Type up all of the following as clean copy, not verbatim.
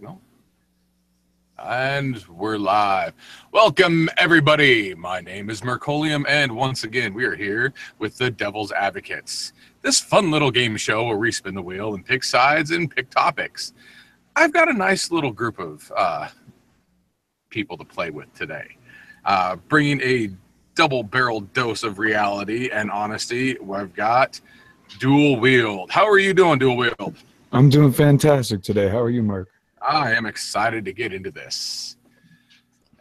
signal. And we're live. Welcome, everybody. My name is Mercolium, and once again, we are here with the Devil's Advocates. This fun little game show where we spin the wheel and pick sides and pick topics. I've got a nice little group of people to play with today. Bringing a double-barreled dose of reality and honesty, I've got Dual Wield. How are you doing, Dual Wield? I'm doing fantastic today. How are you, Mark? I am excited to get into this.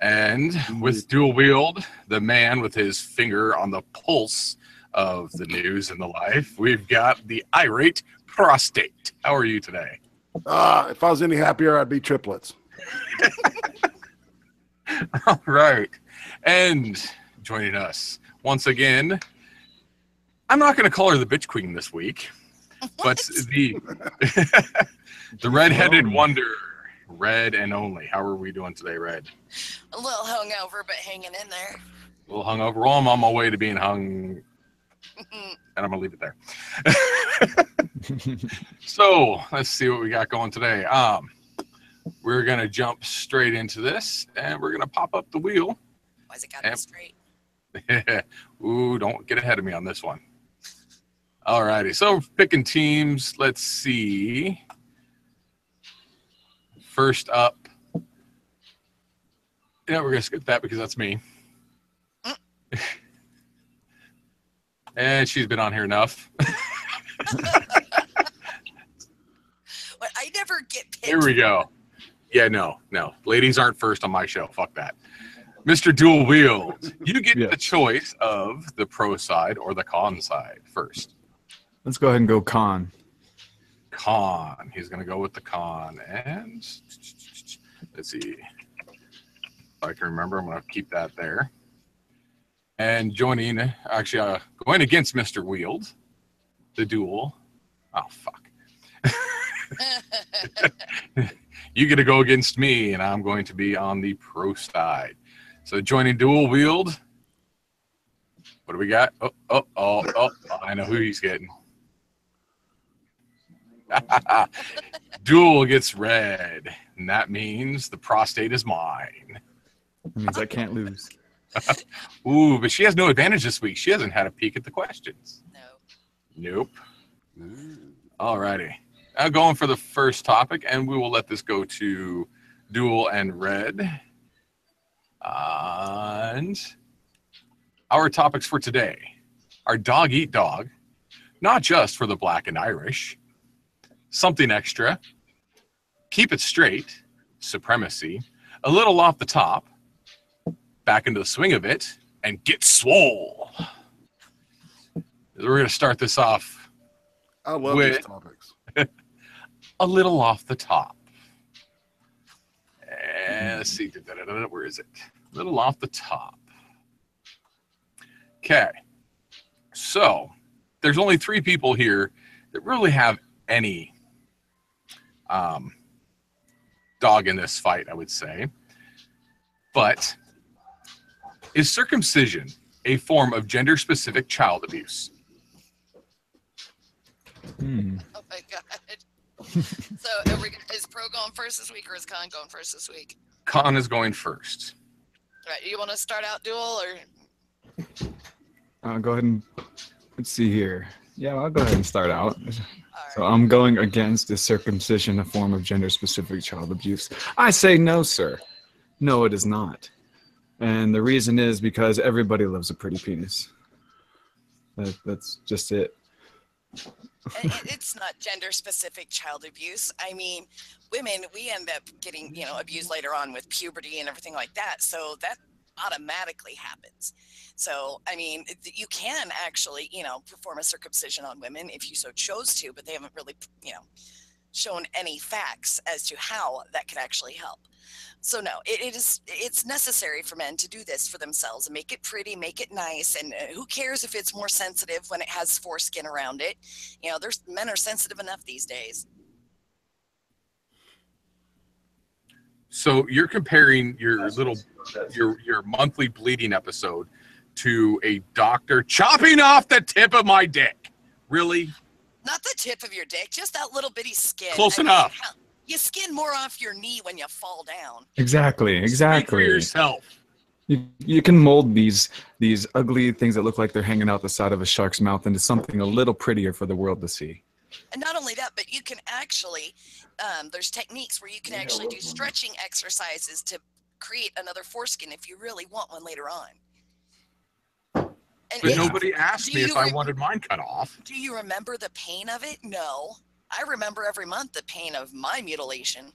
And with Dual Wield, the man with his finger on the pulse of the news and the life, we've got the IRATE Prostate. How are you today? If I was any happier, I'd be triplets. All right. And joining us once again, I'm not going to call her the bitch queen this week, but the red-headed wonder, Red and Only. How are we doing today, Red? A little hungover, but hanging in there. A little hungover. Well, I'm on my way to being hung, and I'm going to leave it there. So let's see what we got going today. We're going to jump straight into this, and we're going to pop up the wheel. Why's it got to be straight? Ooh, don't get ahead of me on this one. All righty, so picking teams. Let's see. First up, yeah, we're going to skip that because that's me. And she's been on here enough. But I never get picked. Here we go. Yeah, no. Ladies aren't first on my show. Fuck that. Mr. Dual Wield, you get the choice of the pro side or the con side first. Let's go ahead and go con. Con. He's going to go with the con. And let's see. If I can remember, I'm going to keep that there. And joining, actually, going against Mr. Wield, the dual. Oh, fuck. You get to go against me, and I'm going to be on the pro side. So joining Dual Wield, what do we got? Oh, I know who he's getting. Dual gets red, and that means the prostate is mine. That means I can't lose. Ooh, but she has no advantage this week. She hasn't had a peek at the questions. No. Nope. All righty. Now going for the first topic, and we will let this go to Dual and Red. And our topics for today are dog eat dog, not just for the Black and Irish, something extra, keep it straight, supremacy, a little off the top, back into the swing of it, and get swole. We're going to start this off I love these topics. A little off the top. And let's see. Where is it? A little off the top. Okay. So there's only 3 people here that really have any dog in this fight, I would say. But is circumcision a form of gender-specific child abuse? Oh my God. So is pro going first this week or is con going first this week? Con is going first. All right, you want to start out Dual or? Go ahead and let's see here. Yeah, I'll go ahead and start out. All right. So I'm going against the circumcision, a form of gender-specific child abuse. I say no, sir. No, it is not. And the reason is because everybody loves a pretty penis. That's just it. It's not gender-specific child abuse. I mean, women, we end up getting, abused later on with puberty and everything like that. So that automatically happens. So, I mean, you can actually, perform a circumcision on women if you so chose to, but they haven't really, shown any facts as to how that could actually help. So no, it's necessary for men to do this for themselves and make it pretty, make it nice. And who cares if it's more sensitive when it has foreskin around it? Men are sensitive enough these days. So you're comparing your monthly bleeding episode to a doctor chopping off the tip of my dick. Really? Not the tip of your dick, just that little bitty skin. Close enough. You skin more off your knee when you fall down. Exactly. Speak for yourself. You can mold these ugly things that look like they're hanging out the side of a shark's mouth into something a little prettier for the world to see. And not only that, but you can actually, there's techniques where you can actually do stretching exercises to create another foreskin if you really want one later on. And But nobody asked me if I wanted mine cut off. Do you remember the pain of it? No. I remember every month the pain of my mutilation.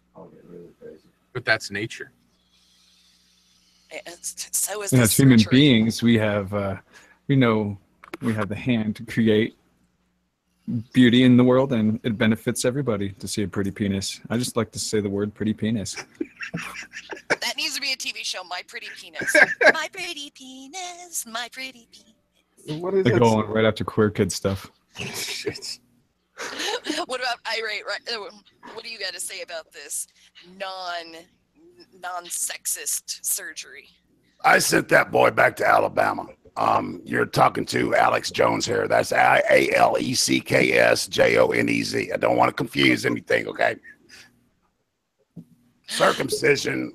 But that's nature. So is and as human surgery. beings, we have, we have the hand to create beauty in the world, and it benefits everybody to see a pretty penis. I just like to say the word pretty penis. That needs to be a TV show, My Pretty Penis. My pretty penis, my pretty penis. What is They it? go on right after queer kid stuff. Shit. What about IRATE? What do you got to say about this non-sexist surgery? I sent that boy back to Alabama. You're talking to Alex Jones here. That's ALECKSJONEZ. I don't want to confuse anything, okay? Circumcision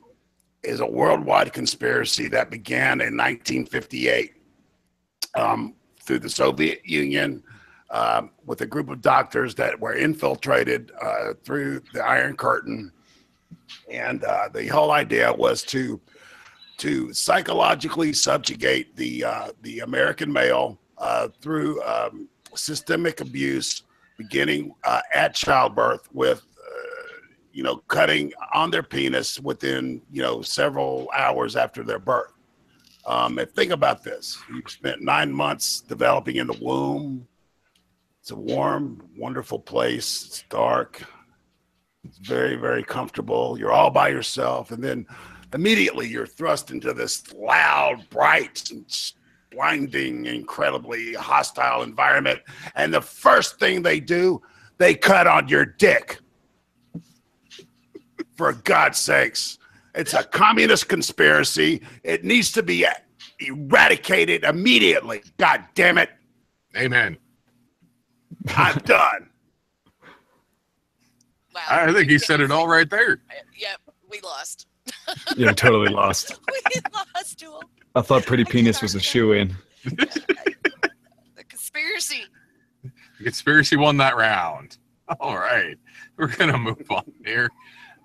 is a worldwide conspiracy that began in 1958 through the Soviet Union with a group of doctors that were infiltrated through the Iron Curtain. And the whole idea was to psychologically subjugate the American male through systemic abuse, beginning at childbirth with, cutting on their penis within, several hours after their birth. And think about this. You've spent 9 months developing in the womb. It's a warm, wonderful place. It's dark. It's very, very comfortable. You're all by yourself. And then immediately you're thrust into this loud, bright, and blinding, incredibly hostile environment. And the first thing they do, they cut on your dick. For God's sakes. It's a communist conspiracy. It needs to be eradicated immediately. God damn it. Amen. I'm done. Wow. I think he said it all right there. Yep, we lost. Yeah, totally lost. We lost to him. I thought pretty penis was a shoe-in. The conspiracy. The conspiracy won that round. All right. We're going to move on here.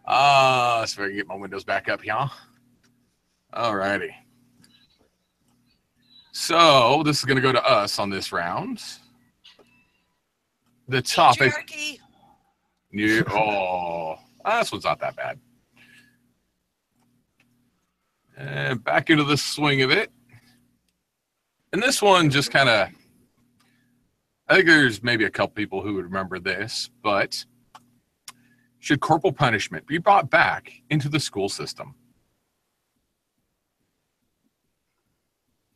So I can get my windows back up, y'all. All righty. So this is going to go to us on this round. The topic. Patriarchy. Yeah, this one's not that bad. And back into the swing of it. And this one just kind of, I think there's maybe a couple people who would remember this, but should corporal punishment be brought back into the school system?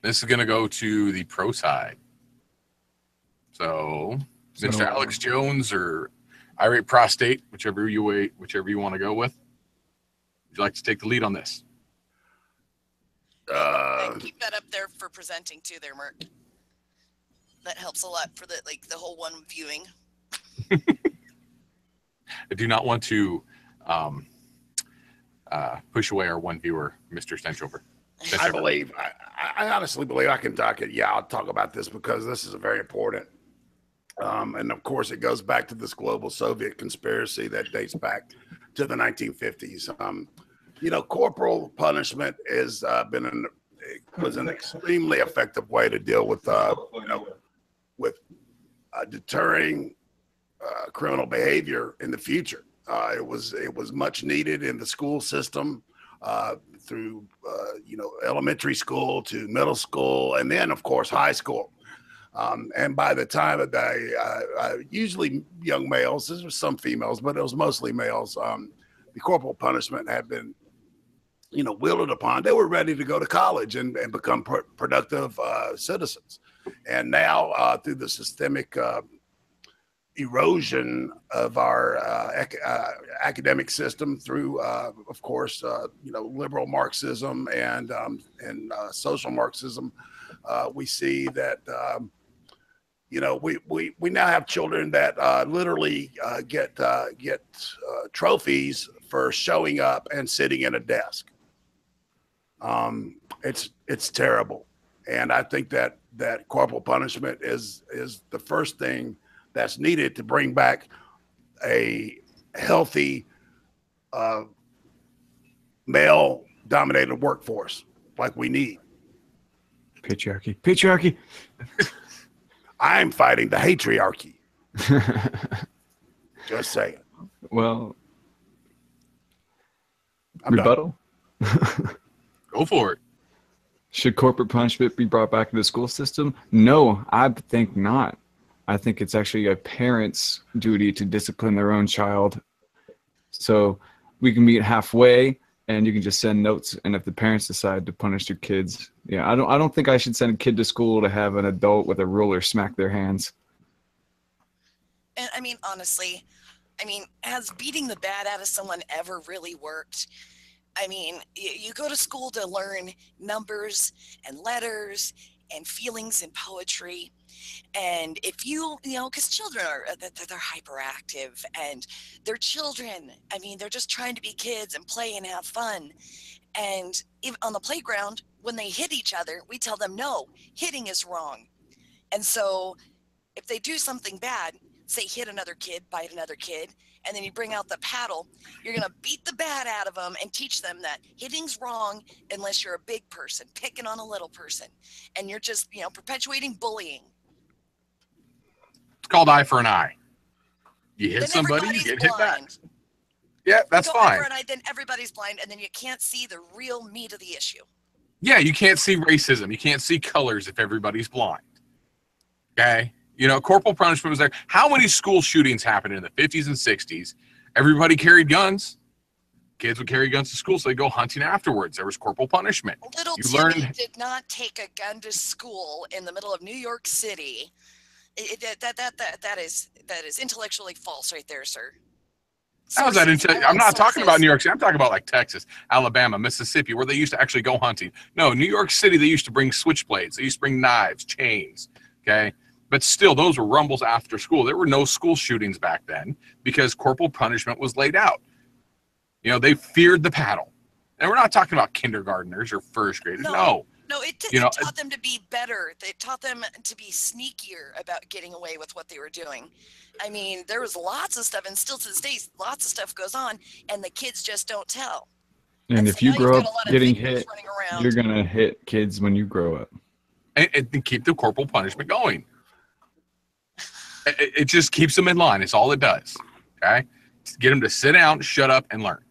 This is going to go to the pro side. So, Mr. Alex Jones or IRATE Prostate, whichever you want to go with. Would you like to take the lead on this? Keep that up there for presenting too there, Merc. That helps a lot for the whole one viewing. I do not want to push away our one viewer, Mr. Stenchover. I honestly believe I can talk it. Yeah, I'll talk about this because this is very important. And of course, it goes back to this global Soviet conspiracy that dates back to the 1950s. Corporal punishment was an extremely effective way to deal with deterring criminal behavior in the future. It was much needed in the school system through elementary school to middle school, and then of course high school. And by the time of usually young males, there were some females, but it was mostly males. The corporal punishment had been, wielded upon. They were ready to go to college and become productive citizens. And now through the systemic erosion of our academic system through, of course, liberal Marxism and social Marxism, we see that we now have children that literally get trophies for showing up and sitting in a desk. It's terrible, and I think that corporal punishment is the first thing that's needed to bring back a healthy male-dominated workforce like we need. Patriarchy. I'm fighting the hatriarchy. Just saying. Well, I'm rebuttal. Go for it. Should corporate punishment be brought back to the school system? No, I think not. I think it's actually a parent's duty to discipline their own child. So we can meet halfway, and you can just send notes. And if the parents decide to punish their kids, yeah, I don't think I should send a kid to school to have an adult with a ruler smack their hands. And I mean, honestly, has beating the bad out of someone ever really worked? I mean, you go to school to learn numbers and letters and feelings and poetry. And if because children they're hyperactive and they're children. I mean, they're just trying to be kids and play and have fun. And even on the playground, when they hit each other, we tell them, no, hitting is wrong. And so if they do something bad, say hit another kid, bite another kid, and then you bring out the paddle, you're going to beat the bad out of them and teach them that hitting's wrong unless you're a big person, picking on a little person. And you're just, perpetuating bullying. It's called eye for an eye. You hit Then somebody, you everybody's get hit back. blind. Yeah, that's You go fine. eye for an eye, then everybody's blind, and then you can't see the real meat of the issue. Yeah, you can't see racism. You can't see colors if everybody's blind. Okay? Corporal punishment was there. How many school shootings happened in the 50s and 60s? Everybody carried guns. Kids would carry guns to school, so they go hunting afterwards. There was corporal punishment. Little You Timmy learned did not take a gun to school in the middle of New York City. That is intellectually false right there, sir. How's that? I'm not talking about New York City. I'm talking about like Texas, Alabama, Mississippi, where they used to actually go hunting. No, New York City, they used to bring switchblades. They used to bring knives, chains. Okay. But still, those were rumbles after school. There were no school shootings back then because corporal punishment was laid out. They feared the paddle. And we're not talking about kindergartners or first graders. No. It taught them to be better. They taught them to be sneakier about getting away with what they were doing. I mean, there was lots of stuff, and still to this day, lots of stuff goes on, and the kids just don't tell. And if you grow up getting hit, you're going to hit kids when you grow up. And keep the corporal punishment going. It just keeps them in line. It's all it does. Okay? Get them to sit down, shut up, and learn.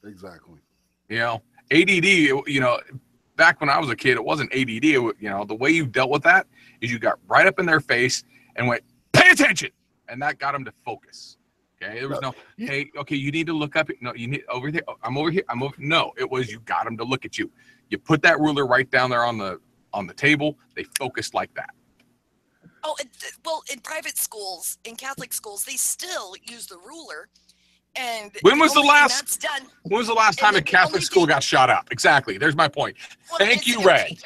Exactly. ADD, back when I was a kid, it wasn't ADD. The way you dealt with that is you got right up in their face and went, pay attention. And that got them to focus. Okay? There was hey, okay, you need to look up. No, you need over there. I'm over here. I'm over. No, it was you got them to look at you. You put that ruler right down there on the table. They focused like that. Oh, well, in private schools, in Catholic schools, they still use the ruler. And when was the last time a Catholic school got shot up? Exactly. There's my point. Well, Thank you, Red.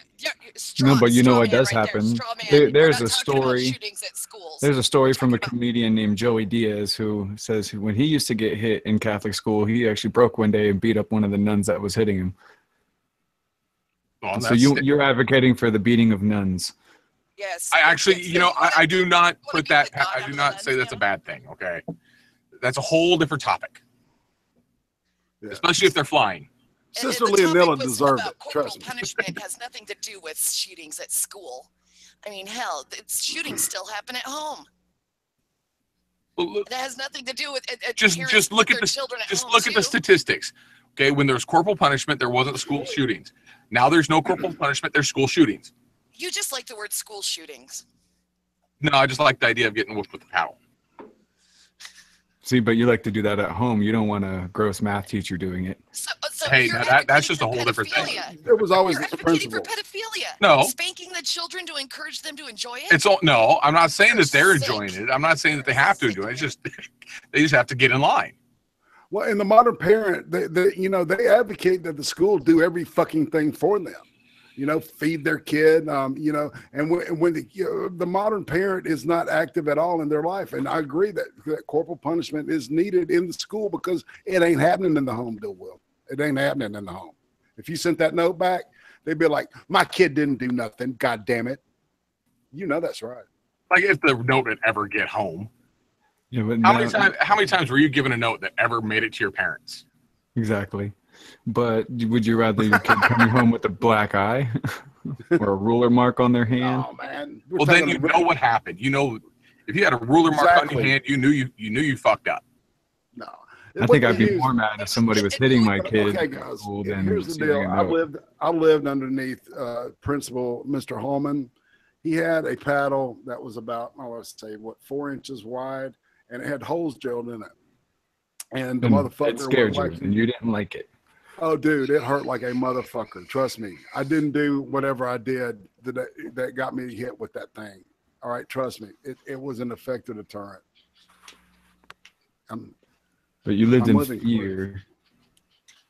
No, but what does happen? There's a story. There's a story from a comedian named Joey Diaz who says when he used to get hit in Catholic school, he actually broke one day and beat up one of the nuns that was hitting him. Well, so you're advocating for the beating of nuns. Yes. I actually, I do not put that. I do not say that's a bad thing. Okay, that's a whole different topic. Yeah. Especially if they're flying. Sister Leonilla deserved it. Trust me. Punishment has nothing to do with shootings at school. I mean, hell, shootings still happen at home. Well, look, that has nothing to do with just look at the statistics. Okay, when there's corporal punishment, there wasn't school shootings. Now there's no corporal punishment. There's school shootings. You just like the word school shootings. No, I just like the idea of getting whooped with the paddle. See, but you like to do that at home. You don't want a gross math teacher doing it. So hey, that's just a whole different thing. There was always this principle. For pedophilia. No. Spanking the children to encourage them to enjoy it? No, I'm not saying that they're enjoying it. I'm not saying that they have to enjoy it. It's just they just have to get in line. Well, in the modern parent, they advocate that the school do every fucking thing for them. feed their kid, and when the modern parent is not active at all in their life. And I agree that corporal punishment is needed in the school because it ain't happening in the home, Will. It ain't happening in the home. If you sent that note back, they'd be like, my kid didn't do nothing. God damn it. That's right. Like if the note would ever get home. Yeah, but How many times were you given a note that ever made it to your parents? Exactly. But would you rather your kid coming home with a black eye or a ruler mark on their hand? Oh man. Well, then you know what happened. If you had a ruler mark on your hand, you knew you fucked up. No. I think I'd be more mad if somebody was hitting my kid. Okay, guys. Here's the deal. I lived underneath Principal Mr. Holman. He had a paddle that was about, 4 inches wide, and it had holes drilled in it. And the motherfucker it scared you, and you didn't like it. Oh, dude, it hurt like a motherfucker. Trust me. I didn't do whatever I did that got me hit with that thing. All right, trust me. It was an effective deterrent. But you lived in fear.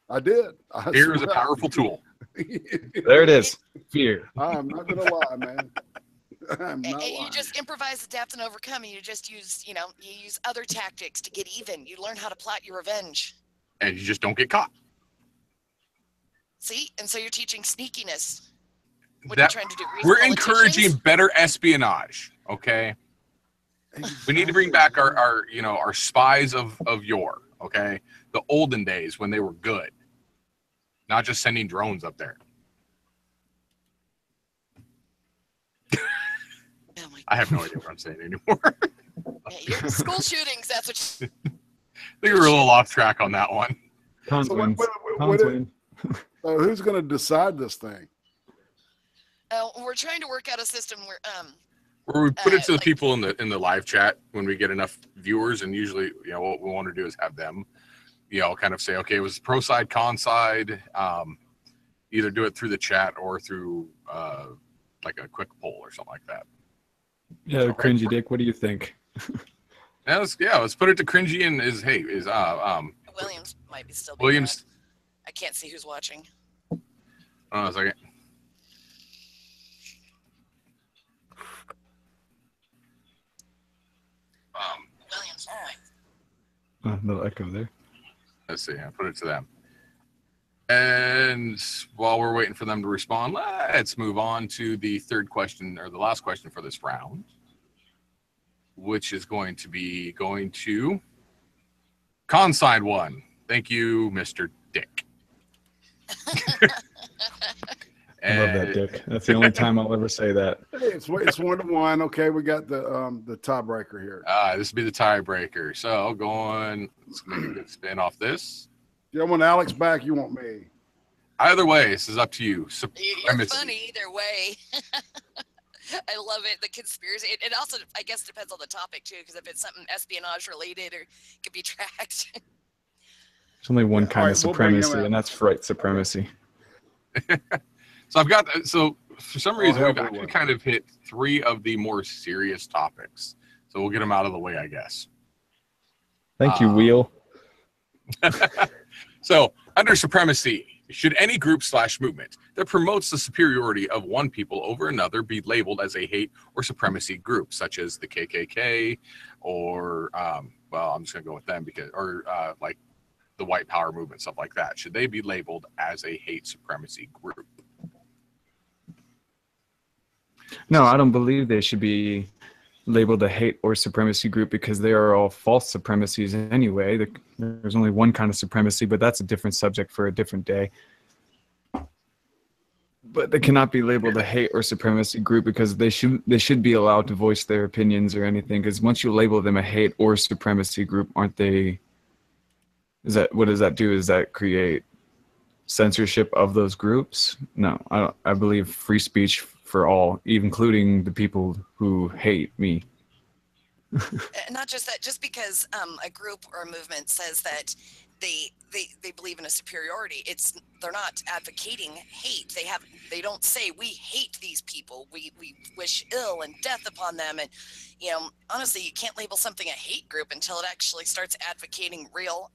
I did. Fear is a powerful tool. There it is. Fear. I'm not going to lie, man. I'm not lying. You just improvise, adapt, and overcome. And you just use, you use other tactics to get even. You learn how to plot your revenge. And you just don't get caught. See? And so you're teaching sneakiness. What you're trying to do. We're encouraging better espionage, okay? We need to bring back our spies of yore, okay? The olden days when they were good. Not just sending drones up there. Oh my God. I have no idea what I'm saying anymore. Yeah, school shootings, that's what I think we were a little off track on that one. So who's going to decide this thing? We're trying to work out a system where we put it to the people in the live chat when we get enough viewers, and usually, what we want to do is have them, kind of say, okay, it was pro side, con side, either do it through the chat or through like a quick poll or something like that. Yeah, Cringy Dick, what do you think? Let's put it to Cringy and Williams might be still. Williams. I can't see who's watching. Hold on a second. Williams. No echo there. Let's see. I put it to them. And while we're waiting for them to respond, let's move on to the third question, or the last question for this round, which is going to Conside 1. Thank you, Mr. Dick. I love that, Dick. That's the only time I'll ever say that. It's 1-1. Okay, we got the tiebreaker here. This will be the tiebreaker. So let's make a good spin off this. You want Alex back? You want me? Either way, this is up to you. You're funny either way. I love it. The conspiracy. It also, I guess, depends on the topic too, because if it's something espionage related or could be tracked. There's only one kind of supremacy, and that's right supremacy. So for some reason, we've actually kind of hit 3 of the more serious topics. So we'll get them out of the way, I guess. Thank you, Wheel. So under supremacy, should any group / movement that promotes the superiority of one people over another be labeled as a hate or supremacy group, such as the KKK or, I'm just going to go with them like the white power movement, stuff like that. Should they be labeled as a hate supremacy group? No, I don't believe they should be labeled a hate or supremacy group because they are all false supremacies anyway. There's only one kind of supremacy, but that's a different subject for a different day. But they cannot be labeled a hate or supremacy group because they should be allowed to voice their opinions or anything. Because once you label them a hate or supremacy group, aren't they? What does that do? Does that create censorship of those groups? No, I believe free speech for all, including the people who hate me. Not just that, just because a group or a movement says that they believe in a superiority, they're not advocating hate. They don't say we hate these people, we wish ill and death upon them. And honestly, you can't label something a hate group until it actually starts advocating real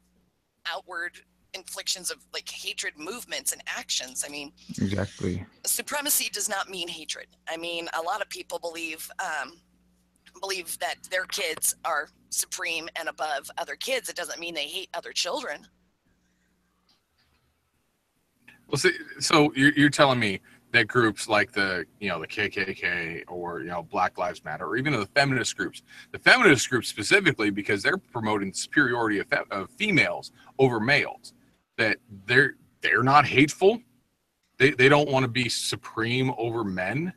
outward inflictions of like hatred movements and actions. I mean, Exactly. supremacy does not mean hatred. I mean, a lot of people believe that their kids are supreme and above other kids. It doesn't mean they hate other children. Well, see, so you're telling me that groups like the KKK or Black Lives Matter or even the feminist groups specifically, because they're promoting superiority of females over males, that they're not hateful. They don't want to be supreme over men.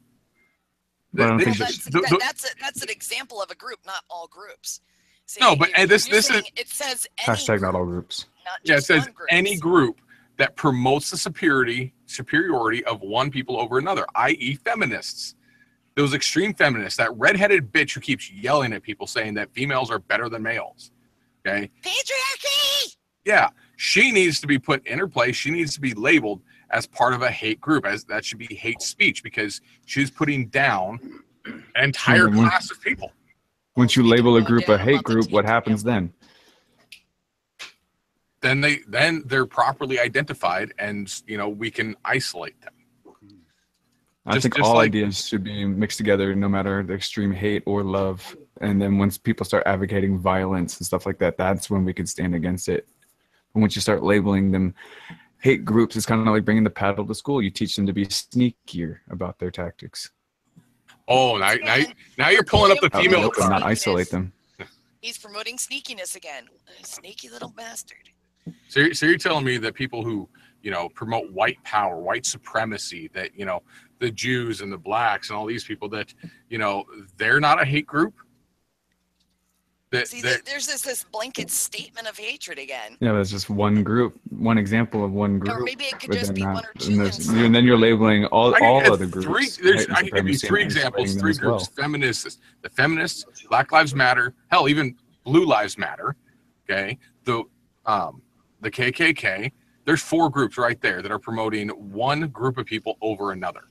But That's an example of a group, not all groups. See, no, but this is it says any hashtag not all group, groups. not yeah, it just says one group. any group that promotes the superiority of one people over another, i.e. feminists. Those extreme feminists, that redheaded bitch who keeps yelling at people saying that females are better than males. Okay? Patriarchy! Yeah, she needs to be put in her place. She needs to be labeled as part of a hate group, as that should be hate speech, because she's putting down an entire class of people. Once you label a group a hate group, what happens then? Then they're properly identified, and we can isolate them. I think all ideas should be mixed together, no matter the extreme hate or love. And then once people start advocating violence and stuff like that, that's when we can stand against it. But once you start labeling them hate groups, it's kind of like bringing the paddle to school. You teach them to be sneakier about their tactics. Oh, now you're pulling up the female card. Not isolate them. He's promoting sneakiness again. Sneaky little bastard. So you're telling me that people who, promote white power, white supremacy, that, the Jews and the blacks and all these people, that, they're not a hate group? There's this blanket statement of hatred again. Yeah, that's just one group, one example of one group. Or maybe it could just be one or two. And then you're labeling all other groups. I can give you three examples, three groups. Feminists, the feminists, Black Lives Matter, hell, even Blue Lives Matter. Okay, the KKK. There's four groups right there that are promoting one group of people over another.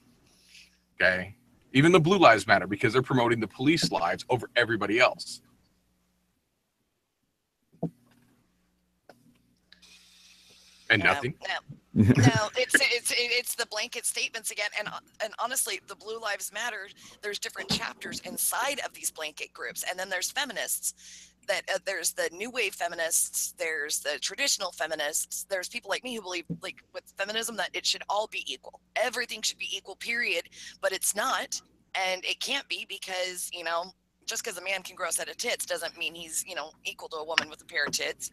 Okay, even the Blue Lives Matter, because they're promoting the police lives over everybody else. And nothing. No, it's the blanket statements again, and honestly, the Blue Lives Matter. There's different chapters inside of these blanket groups, and then there's feminists. That there's the new wave feminists. There's the traditional feminists. There's people like me who believe, like with feminism, that it should all be equal. Everything should be equal, period. But it's not, and it can't be, because just because a man can grow a set of tits doesn't mean he's equal to a woman with a pair of tits.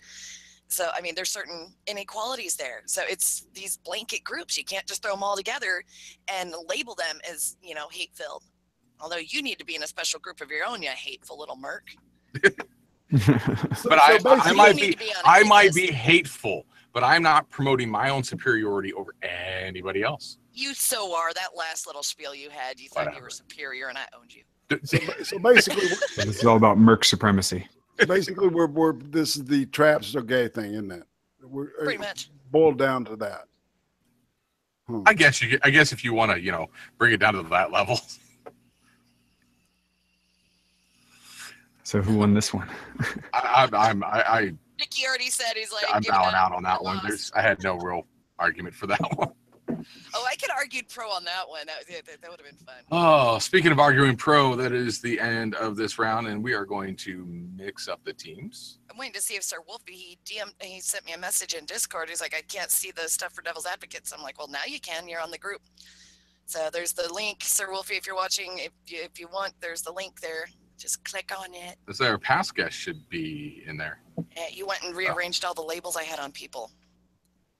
So, I mean, there's certain inequalities there. So it's these blanket groups. You can't just throw them all together and label them as, hate-filled. Although you need to be in a special group of your own, you hateful little merc. But I might be hateful, but I'm not promoting my own superiority over anybody else. You so are. That last little spiel you had, you thought you were superior and I owned you. So basically, this is all about merc supremacy. Basically, this is the traps are gay thing, isn't it? Pretty much boiled down to that. I guess if you want to, bring it down to that level. So who won this one? Nicky already said he's like. I'm bowing out on that one. I had no real argument for that one. Oh, I could argue pro on that one. That would have been fun. Oh, speaking of arguing pro, that is the end of this round, and we are going to mix up the teams. I'm waiting to see if Sir Wolfie, he sent me a message in Discord. He's like, I can't see the stuff for Devil's Advocates. I'm like, well, now you can. You're on the group. So there's the link, Sir Wolfie. If you're watching, if you want, there's the link there. Just click on it. So our past guest should be in there. Yeah, you went and rearranged all the labels I had on people.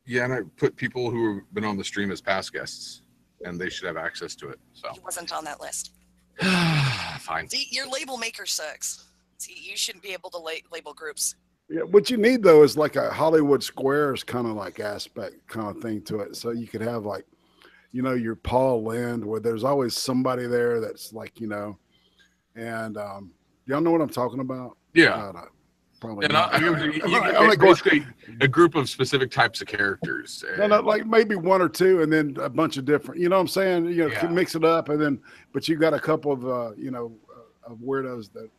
Yeah, and I put people who have been on the stream as past guests, and they should have access to it. So he wasn't on that list. Fine. See, your label maker sucks. See, you shouldn't be able to label groups. Yeah, what you need though is like a Hollywood Squares kind of like aspect kind of thing to it. So you could have like, your Paul Lind, where there's always somebody there that's like, and y'all know what I'm talking about? Yeah. Probably. Not. Basically a group of specific types of characters. No, like maybe one or two, and then a bunch of different. You know what I'm saying? Mix it up, and then, but you got a couple of of weirdos that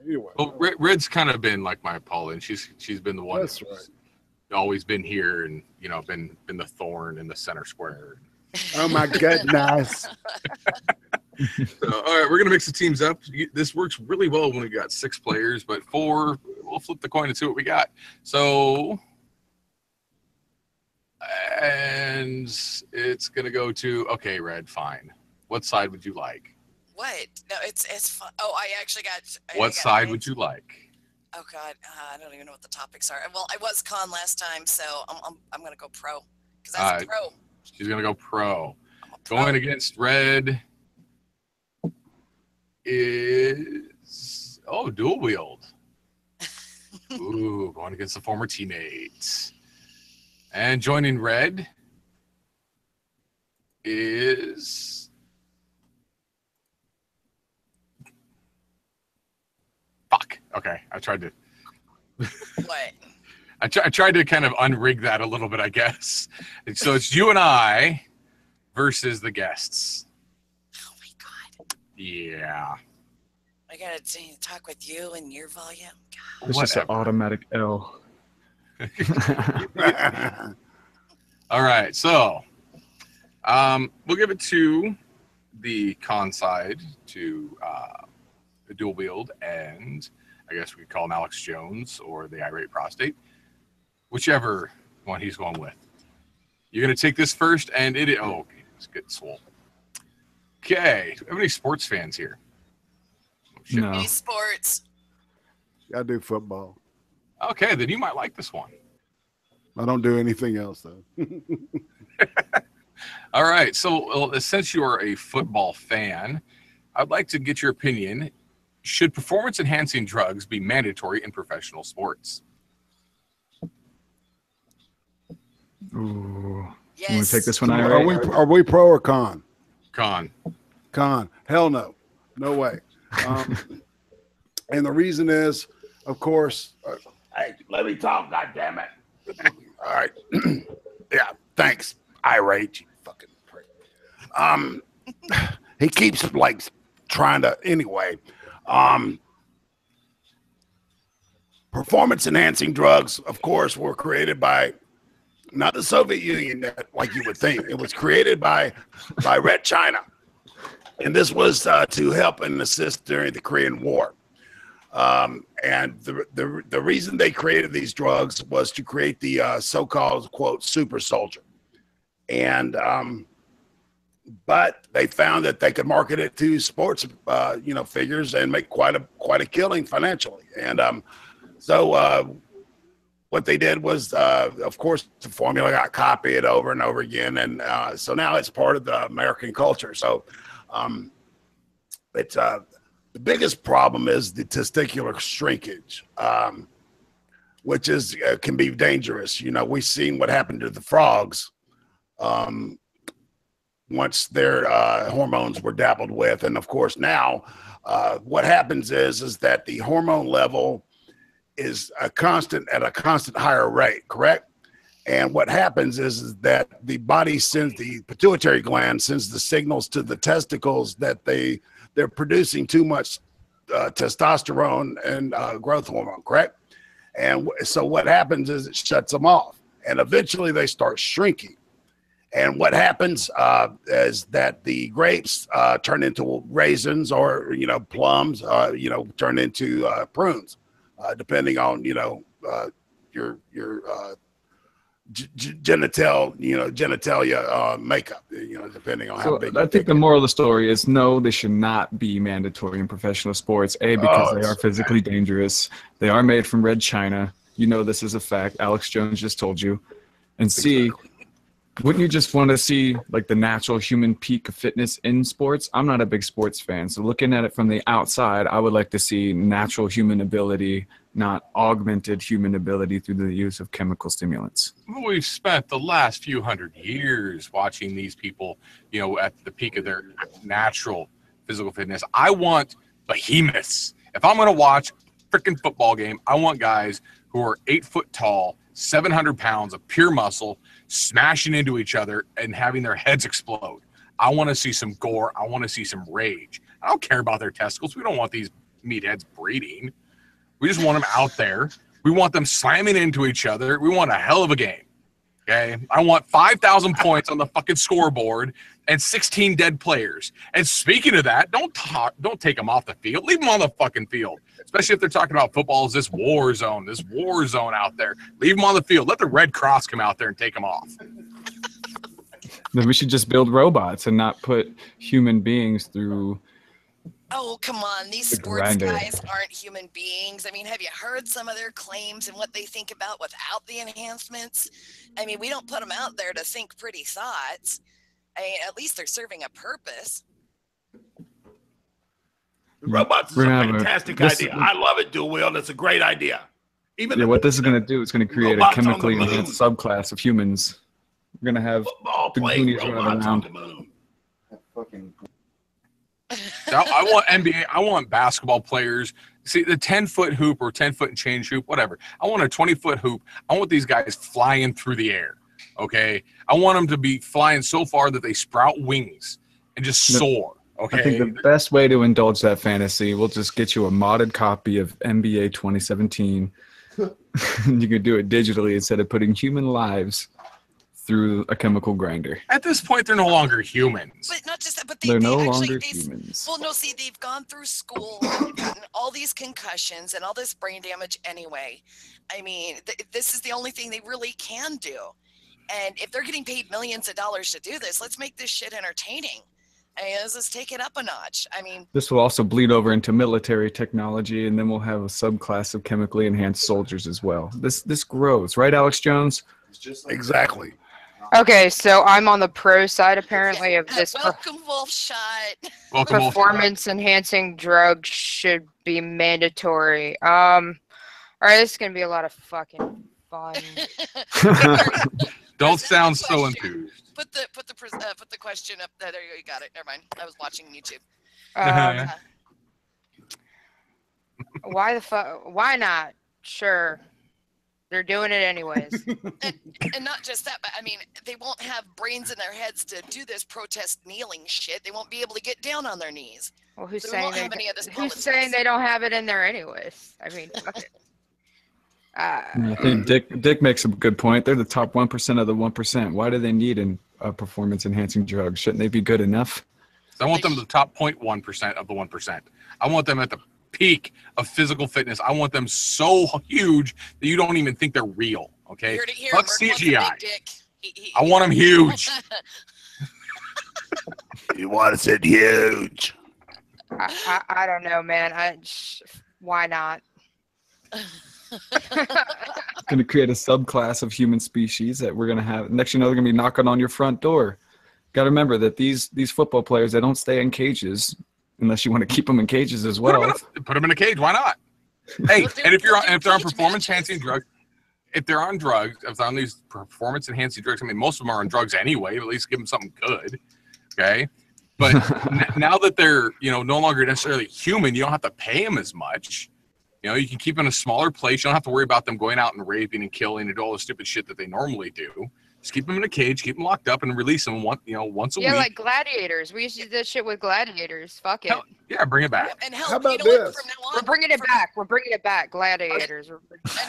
anyway. Well, Red's kind of been like my Paula, and she's been the one. That's right. always been here and, you know, been the thorn in the center square. Oh my goodness. So, all right, we're gonna mix the teams up. This works really well when we got 6 players, but 4, we'll flip the coin and see what we got. So, and it's gonna go to, okay, Red, fine. What side would you like? What? No, it's fun. Oh, I actually got. What side would you like? Oh God, I don't even know what the topics are. Well, I was con last time, so I'm gonna go pro because I was pro. She's gonna go pro. Going against Red is dual wield. Ooh, going against the former teammates. And joining Red is fuck. Okay, I tried to. What? I tried to kind of unrig that a little bit, I guess. So it's you and I versus the guests. Oh my God. Yeah. I gotta talk with you and your volume. God. It's just an automatic L. All right, so we'll give it to the con side to the dual wield, and I guess we could call him Alex Jones or the irate prostate, whichever one he's going with. You're gonna take this first, and okay, it's getting swole. Okay, do we have any sports fans here? No. Any sports? I do football. Okay, then you might like this one. I don't do anything else though. All right, so since you are a football fan, I'd like to get your opinion. Should performance-enhancing drugs be mandatory in professional sports? Ooh. Yes. You want to take this one, Are we pro or con? Con. Con. Hell no. No way. And the reason is, of course, hey, let me talk, goddammit. All right. Yeah, thanks. Irate, you fucking prick. He keeps like trying to anyway. Performance enhancing drugs, of course, were created by not the Soviet Union, like you would think. It was created by Red China. And this was to help and assist during the Korean War. And the reason they created these drugs was to create the so-called, quote, super soldier. And but they found that they could market it to sports, figures and make quite a killing financially. And so what they did was, of course, the formula got copied over and over again, and so now it's part of the American culture. So it's the biggest problem is the testicular shrinkage, which is can be dangerous. You know, we've seen what happened to the frogs. Once their hormones were dabbled with. And of course, now what happens is that the hormone level is at a constant higher rate, correct? And what happens is that the body sends, the pituitary gland sends the signals to the testicles that they're producing too much testosterone and growth hormone, correct? And so what happens is it shuts them off, and eventually they start shrinking. And what happens is that the grapes turn into raisins, or plums, turn into prunes, depending on your genitalia makeup. Depending on how big. I think the moral of the story is no, they should not be mandatory in professional sports. A, because they are physically dangerous. They are made from red china. This is a fact. Alex Jones just told you. And C. Exactly. Wouldn't you just want to see like the natural human peak of fitness in sports? I'm not a big sports fan, so looking at it from the outside, I would like to see natural human ability, not augmented human ability through the use of chemical stimulants. We've spent the last few hundred years watching these people, at the peak of their natural physical fitness. I want behemoths. If I'm going to watch a freaking football game, I want guys who are 8 foot tall, 700 pounds of pure muscle, smashing into each other and having their heads explode. I want to see some gore. I want to see some rage. I don't care about their testicles. We don't want these meatheads breeding. We just want them out there We want them slamming into each other. We want a hell of a game. Okay, I want 5,000 points on the fucking scoreboard and 16 dead players. And speaking of that, don't take them off the field. Leave them on the fucking field. Especially if they're talking about football as this war zone out there. Leave them on the field. Let the Red Cross come out there and take them off. Then we should just build robots and not put human beings through. Oh, come on. These sports guys aren't human beings. I mean, have you heard some of their claims and what they think about without the enhancements? I mean, we don't put them out there to think pretty thoughts. I mean, at least they're serving a purpose. Robots is a fantastic idea. I love it, Dual Wield. It's a great idea. Even what this is going to do, it's going to create a chemically enhanced subclass of humans. We're going to have the Goonies running around. I want NBA. I want basketball players. See, the 10-foot hoop or 10-foot and change hoop, whatever. I want a 20-foot hoop. I want these guys flying through the air. Okay, I want them to be flying so far that they sprout wings and just soar. Okay, I think the best way to indulge that fantasy, we'll just get you a modded copy of NBA 2017. You can do it digitally instead of putting human lives through a chemical grinder. At this point, they're no longer humans. But not just that, but they're no longer humans. Well, no, see, they've gone through school, they've gotten all these concussions and all this brain damage anyway. I mean, this is the only thing they really can do. And if they're getting paid millions of dollars to do this, let's make this shit entertaining. I mean, let's just take it up a notch. I mean, this will also bleed over into military technology, and then we'll have a subclass of chemically enhanced soldiers as well. This grows, right, Alex Jones? Exactly. Okay, so I'm on the pro side apparently of this. Welcome, WolfShot. Performance enhancing drugs should be mandatory. All right, this is gonna be a lot of fucking fun. Don't sound so enthused. Put the question up there. There you go. You got it. Never mind. I was watching YouTube. Why the fuck? Why not? Sure. They're doing it anyways. And not just that, but I mean, they won't have brains in their heads to do this protest kneeling shit. They won't be able to get down on their knees. Well, who's saying they don't have it in there anyways? I mean, fuck it. I think Dick makes a good point. They're the top 1% of the 1%. Why do they need a performance-enhancing drug? Shouldn't they be good enough? I want them the top 0.1% of the 1%. I want them at the peak of physical fitness. I want them so huge that you don't even think they're real. Okay, fuck CGI. I want them huge. You want to say huge? I don't know, man. Why not? Going to create a subclass of human species that we're going to have. Next, you know, they're going to be knocking on your front door. Got to remember that these football players, they don't stay in cages unless you want to keep them in cages as well. Put them in a cage. Why not? Hey, and if they're on performance enhancing drugs, if they're on these performance enhancing drugs, I mean, most of them are on drugs anyway. At least give them something good. Okay. But now that they're, no longer necessarily human, you don't have to pay them as much. You can keep them in a smaller place. You don't have to worry about them going out and raping and killing and do all the stupid shit that they normally do. Just keep them in a cage, keep them locked up, and release them once a week. Yeah, like gladiators. We used to do this shit with gladiators. Fuck it. Yeah, bring it back. And how about this? From now on, we're bringing it back. We're bringing it back. Gladiators. And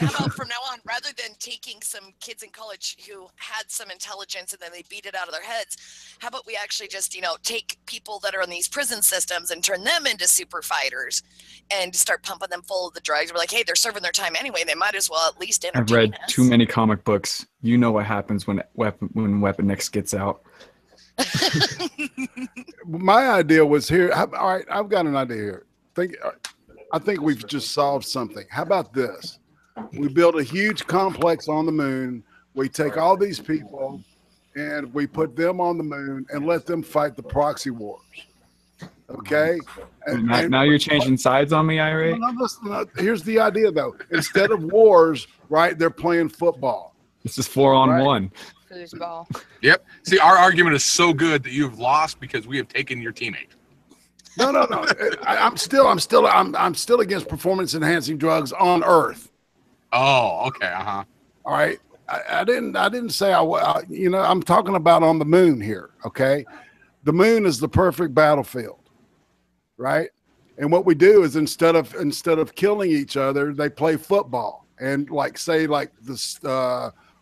how about from now on, rather than taking some kids in college who had some intelligence and then they beat it out of their heads, how about we actually just, take people that are in these prison systems and turn them into super fighters and start pumping them full of the drugs? We're like, hey, they're serving their time anyway. They might as well at least entertain I've read us. too many comic books. You know what happens when Weapon X gets out. My idea was here. All right, I've got an idea here. I think we've just solved something. How about this? We build a huge complex on the moon. We take all these people and we put them on the moon and let them fight the proxy wars. Okay? Now you're changing sides on me, IRATE? No, here's the idea, though. Instead of wars, right, they're playing football. This is 4-on-1. Foosball. Yep. See, our argument is so good that you've lost because we have taken your teammate. No. I'm still against performance enhancing drugs on Earth. Oh, okay. All right. I didn't say I'm talking about on the moon here. Okay. The moon is the perfect battlefield, right? And what we do is instead of killing each other, they play football. and like say like this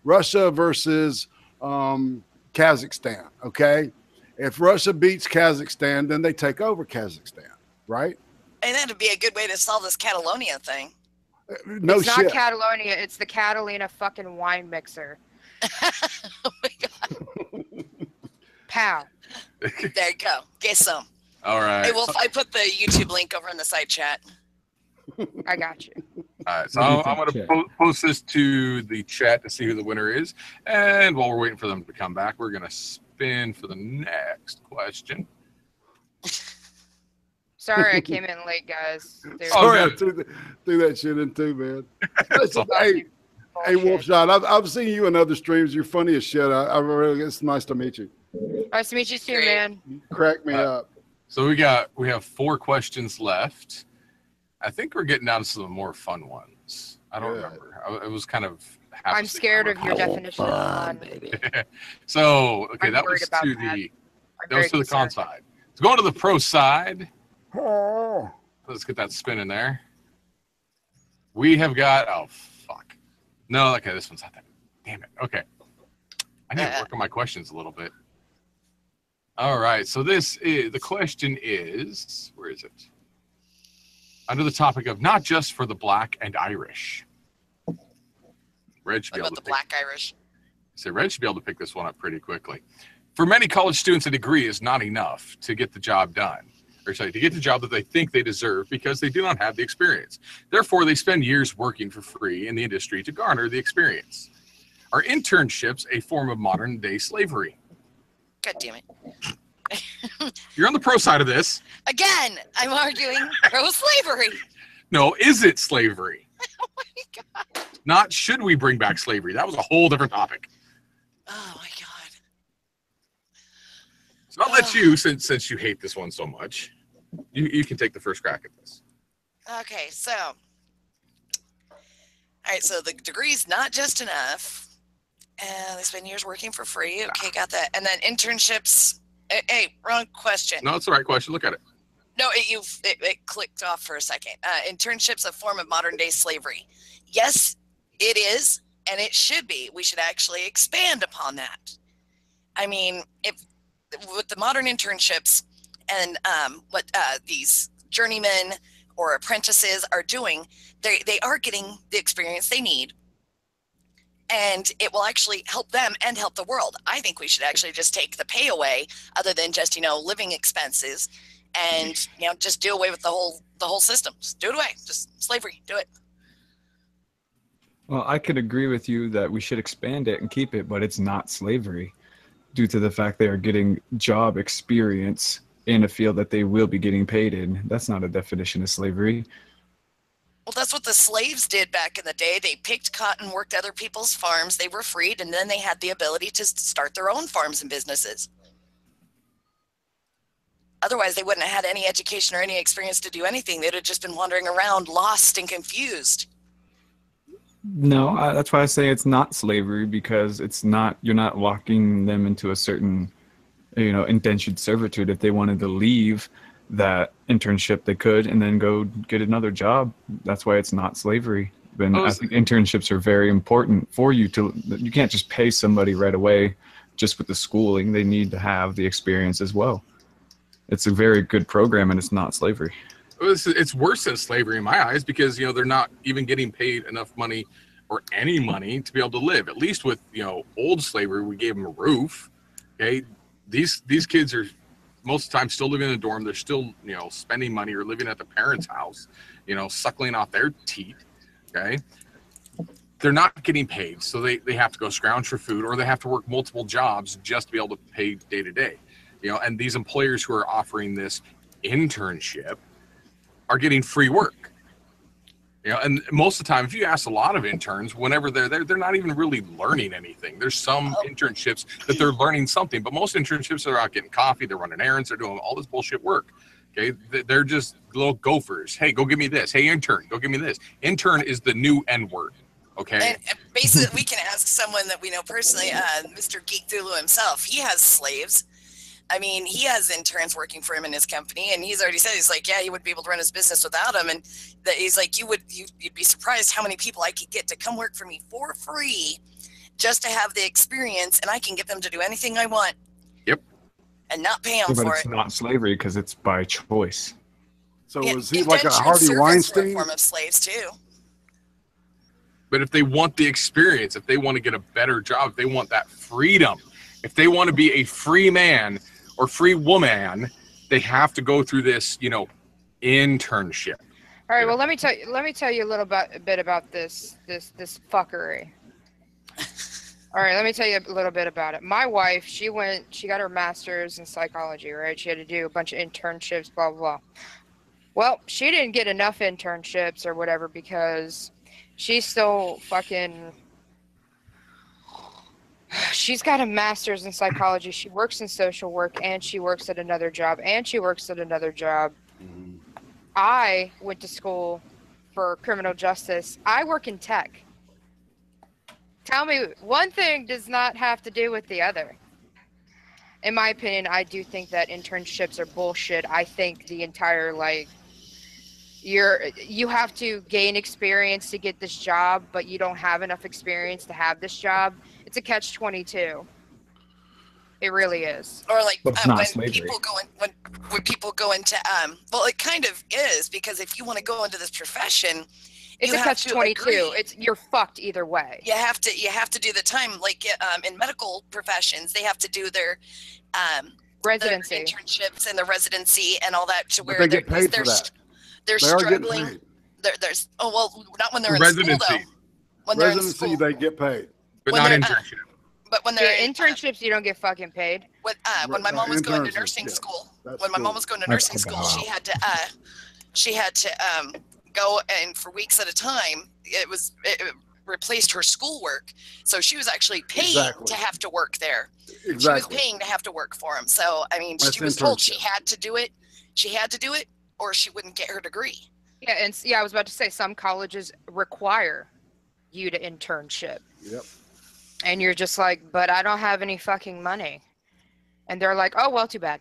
Russia versus Kazakhstan. Okay, if Russia beats Kazakhstan, then they take over Kazakhstan, right? And that'd be a good way to solve this Catalonia thing. No It's shit. not Catalonia. It's the Catalina fucking wine mixer. Oh my God. Pow. There you go. Get some. All right. Hey, Wolf, I put the YouTube link over in the side chat. I got you. All right, so I'm going to post this to the chat to see who the winner is. And while we're waiting for them to come back, we're going to spin for the next question. Sorry I came in late, guys. Sorry, I threw that shit in too, man. Listen, hey, Wolfshot, I've seen you in other streams. You're funny as shit. It's nice to meet you. Nice to meet you too, man. You crack me up. So we have 4 questions left. I think we're getting down to some more fun ones. I don't remember. It was kind of. I'm scared of your definition of fun. So okay, I'm that was worried to about the the con side. Let's go on to the pro side. Let's get that spin in there. We have got fuck. No, okay, this one's not that. Damn it. Okay. I need to work on my questions a little bit. All right, so the question is, where is it? Under the topic of not just for the Black and Irish. Red should be able to the Black Irish. So Red should be able to pick this one up pretty quickly. For many college students, a degree is not enough to get the job done, or sorry, to get the job that they think they deserve because they do not have the experience. Therefore, they spend years working for free in the industry to garner the experience. Are internships a form of modern-day slavery? God damn it. You're on the pro side of this. Again, I'm arguing pro-slavery. No, is it slavery? Oh my God. Not should we bring back slavery. That was a whole different topic. Oh my God. So I'll let you, since you hate this one so much, you can take the first crack at this. Okay, so. All right, so the degree's not just enough. And they spend years working for free. Okay, got that. And then internships. Hey, wrong question. No, it's the right question. Look at it. No, it clicked off for a second. Internships a form of modern day slavery. Yes, it is, and it should be. We should actually expand upon that. I mean, if with the modern internships and what these journeymen or apprentices are doing, they are getting the experience they need. And it will actually help them and help the world. I think we should actually just take the pay away, other than just living expenses, and just do away with the whole system. Just do it away. Just slavery. Do it. Well, I could agree with you that we should expand it and keep it, but it's not slavery, due to the fact they are getting job experience in a field that they will be getting paid in. That's not a definition of slavery. Well, that's what the slaves did back in the day. They picked cotton, worked other people's farms. They were freed, and then they had the ability to start their own farms and businesses. Otherwise, they wouldn't have had any education or any experience to do anything. They'd have just been wandering around, lost and confused. No, that's why I say it's not slavery, because it's not. You're not locking them into a certain, indentured servitude. If they wanted to leave that internship, they could, and then go get another job. That's why it's not slavery. And I think internships are very important for you you can't just pay somebody right away just with the schooling. They need to have the experience as well. It's a very good program, and it's not slavery. It's worse than slavery in my eyes, because they're not even getting paid enough money or any money to be able to live. At least with old slavery, we gave them a roof. Okay, these kids are most of the time still living in a dorm. They're still spending money or living at the parents' house, suckling off their teeth. Okay, they're not getting paid, so they have to go scrounge for food, or they have to work multiple jobs just to be able to pay day to day. And these employers who are offering this internship are getting free work. And most of the time, if you ask a lot of interns, whenever they're there, they're not even really learning anything. There's some internships that they're learning something, but most internships are out getting coffee, they're running errands, they're doing all this bullshit work. Okay, they're just little gophers. Hey, go give me this. Hey, intern, go give me this. Intern is the new N word. Okay. And basically, we can ask someone that we know personally, Mr. Geek Thulu himself. He has slaves. I mean, he has interns working for him in his company, and he's already said, he's like, yeah, he wouldn't be able to run his business without him. And that he's like, you'd be surprised how many people I could get to come work for me for free just to have the experience, and I can get them to do anything I want. Yep. And not pay them But for it's it. not slavery because it's by choice. So Yeah, was he like a indentured Harvey servants were a Weinstein? form of slaves too. But if they want the experience, if they want to get a better job, if they want that freedom, if they want to be a free man or free woman, they have to go through this, you know, internship. All right. Well, let me tell you a little bit about this fuckery. All right, let me tell you a little bit about it. My wife, she got her master's in psychology, right? She had to do a bunch of internships, blah, blah, blah. Well, she didn't get enough internships or whatever because she's still she's got a master's in psychology. She works in social work, and she works at another job, and she works at another job. Mhm. I went to school for criminal justice. I work in tech. Tell me, one thing does not have to do with the other. In my opinion, I do think that internships are bullshit. I think the entire, like, you have to gain experience to get this job, but you don't have enough experience to have this job. It's a catch-22. It really is. Or like But it's not when slavery. people go in, when people go into well, it kind of is, because if you want to go into this profession, It's you a have to catch-22. agree. You're fucked either way. You have to do the time, like in medical professions, they have to do their Residency. internships and the residency and all that, to But where they get paid for they're that. they're They are getting struggling. paid. There's not when they're in school Residency, though. When they're in Residency, school, they get paid. but when not they're, internship. but when Yeah, they're in, internships, you don't get fucking paid. when my mom was going to Internships, nursing yeah. school, That's when my mom cool. was going to That's nursing school, wow. she had to go, and for weeks at a time, it replaced her schoolwork. So she was actually paying Exactly. to have to work there. Exactly. She was paying to have to work for him. So I mean, That's she was told she internship. had to do it. She had to do it, or she wouldn't get her degree. Yeah, and yeah, I was about to say some colleges require you to internship. Yep. And you're just like, but I don't have any fucking money. And they're like, oh, well, too bad.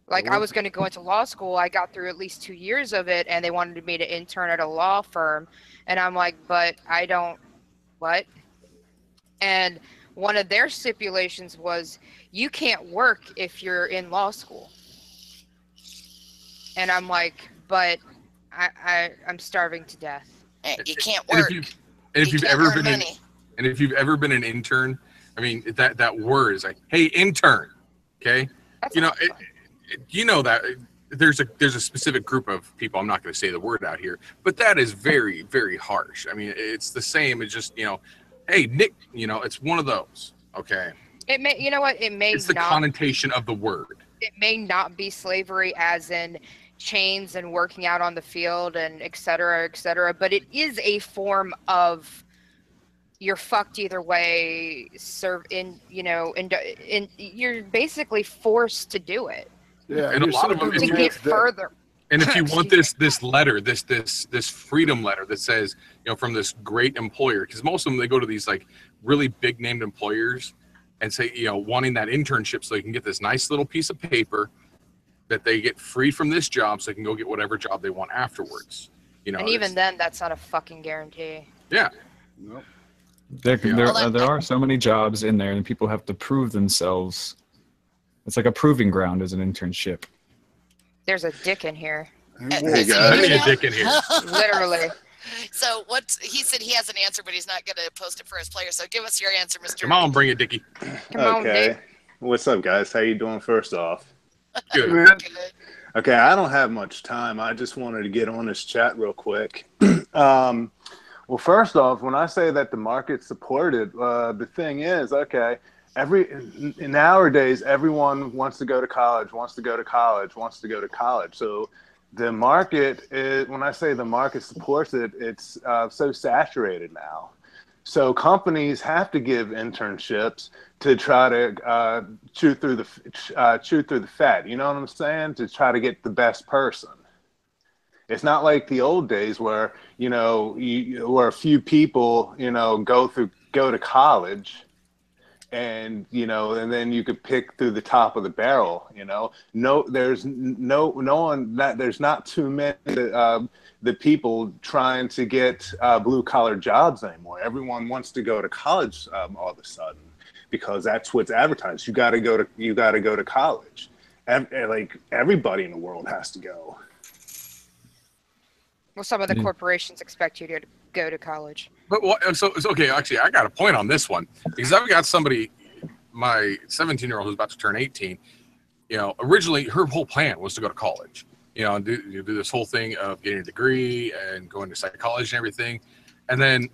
Like, I was going to go into law school. I got through at least 2 years of it, and they wanted me to intern at a law firm. And I'm like, but I don't, what? And one of their stipulations was, you can't work if you're in law school. And I'm like, but I'm starving to death. You can't And work. if you've can't ever earn been money. and if you've ever been an intern, I mean, that word is like, hey, intern, okay? That's You know, not fun. you know that there's a specific group of people. I'm not going to say the word out here, but that is very, very harsh. I mean, it's the same. It's just, you know, hey, Nick, you know, it's one of those. Okay, It may, you know what? It may it's the not. connotation of the word. It may not be slavery as in chains and working out on the field and et cetera, but it is a form of you're fucked either way. You're basically forced to do it Yeah. And a you're lot so of them, good if to you- at get that. further. And if you want this letter, this freedom letter that says, you know, from this great employer, because most of them, they go to these like really big named employers and say, you know, wanting that internship so they can get this nice little piece of paper that they get free from this job so they can go get whatever job they want afterwards. You know, And even it's- then, that's not a fucking guarantee. yeah. Nope. There are so many jobs in there, and people have to prove themselves. It's like a proving ground as an internship. There's a dick in here, Hey, Is it There's really a now? dick in here. literally. So he said he has an answer, but he's not going to post it for his players. So give us your answer, Mr. Come on, bring it, Dickie. Come on, Okay. Dick. What's up, guys? How you doing first off? Good. Man, Good. Okay, I don't have much time. I just wanted to get on this chat real quick. Well, first off, when I say that the market's supported, the thing is, okay, nowadays everyone wants to go to college, wants to go to college, wants to go to college. So the market is, when I say the market supports it, it's so saturated now. So companies have to give internships to try to chew through the fat. You know what I'm saying? To try to get the best person. It's not like the old days where, you know, where a few people, you know, go to college and and then you could pick through the top of the barrel. There's no one, that there's not too many the people trying to get blue collar jobs anymore. Everyone wants to go to college all of a sudden, because that's what's advertised. You got to go to college. Like everybody in the world has to go. Well, some of the corporations expect you to go to college. But so it's okay. Actually, I got a point on this one, because I've got somebody, my 17-year-old who's about to turn 18. Originally her whole plan was to go to college. And do this whole thing of getting a degree and going to psychology and everything. And then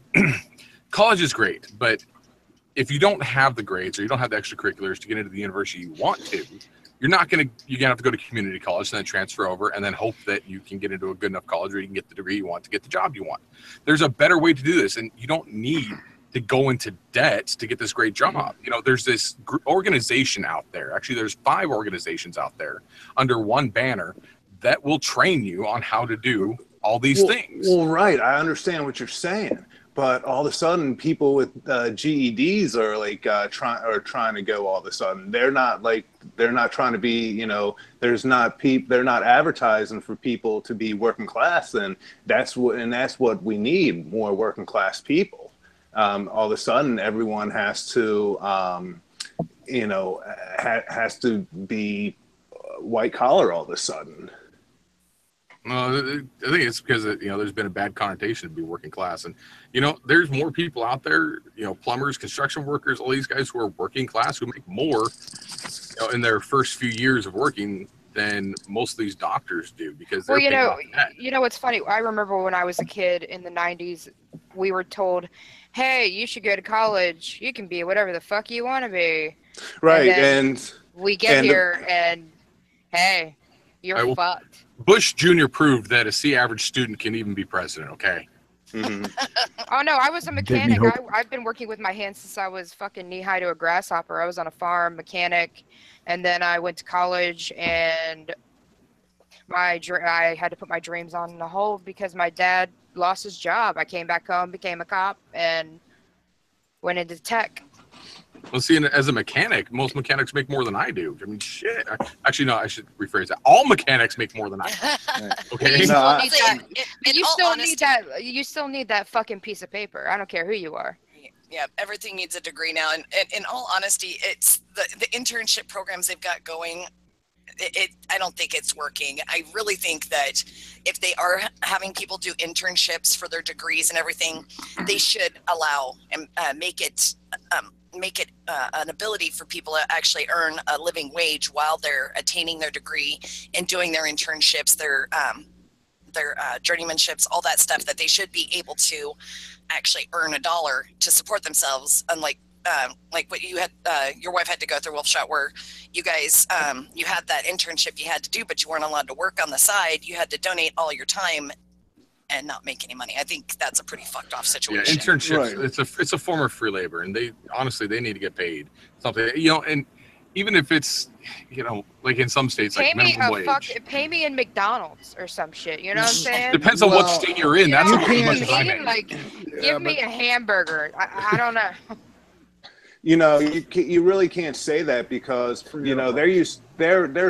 college is great, but if you don't have the grades or you don't have the extracurriculars to get into the university you want to, you're going to have to go to community college and then transfer over and then hope that you can get into a good enough college where you can get the degree you want to get the job you want. There's a better way to do this, and you don't need to go into debt to get this great job. There's this organization out there. Actually, there's 5 organizations out there under one banner that will train you on how to do all these things. Well, right. I understand what you're saying, but all of a sudden, people with GEDs are like trying to go. All of a sudden, they're not trying to be. They're not advertising for people to be working class. And that's what we need, more working class people. All of a sudden, everyone has to has to be white collar all of a sudden. I think it's because there's been a bad connotation to be working class, and there's more people out there, plumbers, construction workers, all these guys who are working class who make more in their first few years of working than most of these doctors do, because they're what's funny, I remember when I was a kid in the 90s, we were told, hey, you should go to college, you can be whatever the fuck you want to be, right? And we get here and hey, you're fucked. Bush Jr. proved that a C average student can even be president, okay? Mm-hmm. Oh, no, I was a mechanic. I've been working with my hands since I was fucking knee-high to a grasshopper. I was on a farm, mechanic, and then I went to college, and I had to put my dreams on the hold because my dad lost his job. I came back home, became a cop, and went into tech. Well, see, as a mechanic, most mechanics make more than I do. I mean, shit. Actually, no, I should rephrase that. All mechanics make more than I do. Okay. You still need that fucking piece of paper. I don't care who you are. Yeah, everything needs a degree now. And in all honesty, it's the internship programs they've got going. I don't think it's working. I really think that if they are having people do internships for their degrees and everything, they should allow and make it an ability for people to actually earn a living wage while they're attaining their degree and doing their internships, their journeymanships, all that stuff, that they should be able to actually earn $1 to support themselves, unlike like what you had, your wife had to go through, FOXSHOT, where you guys, you had that internship you had to do, but you weren't allowed to work on the side. You had to donate all your time and not make any money. I think that's a pretty fucked off situation. Yeah, internships, right. It's a form of free labor, and they need to get paid something. And even if it's, like in some states, like minimum wage. Pay me in McDonald's or some shit. You know what I'm saying? Depends on what state you're in. That's how much I make. Like, give me a hamburger. I don't know. You really can't say that, because there's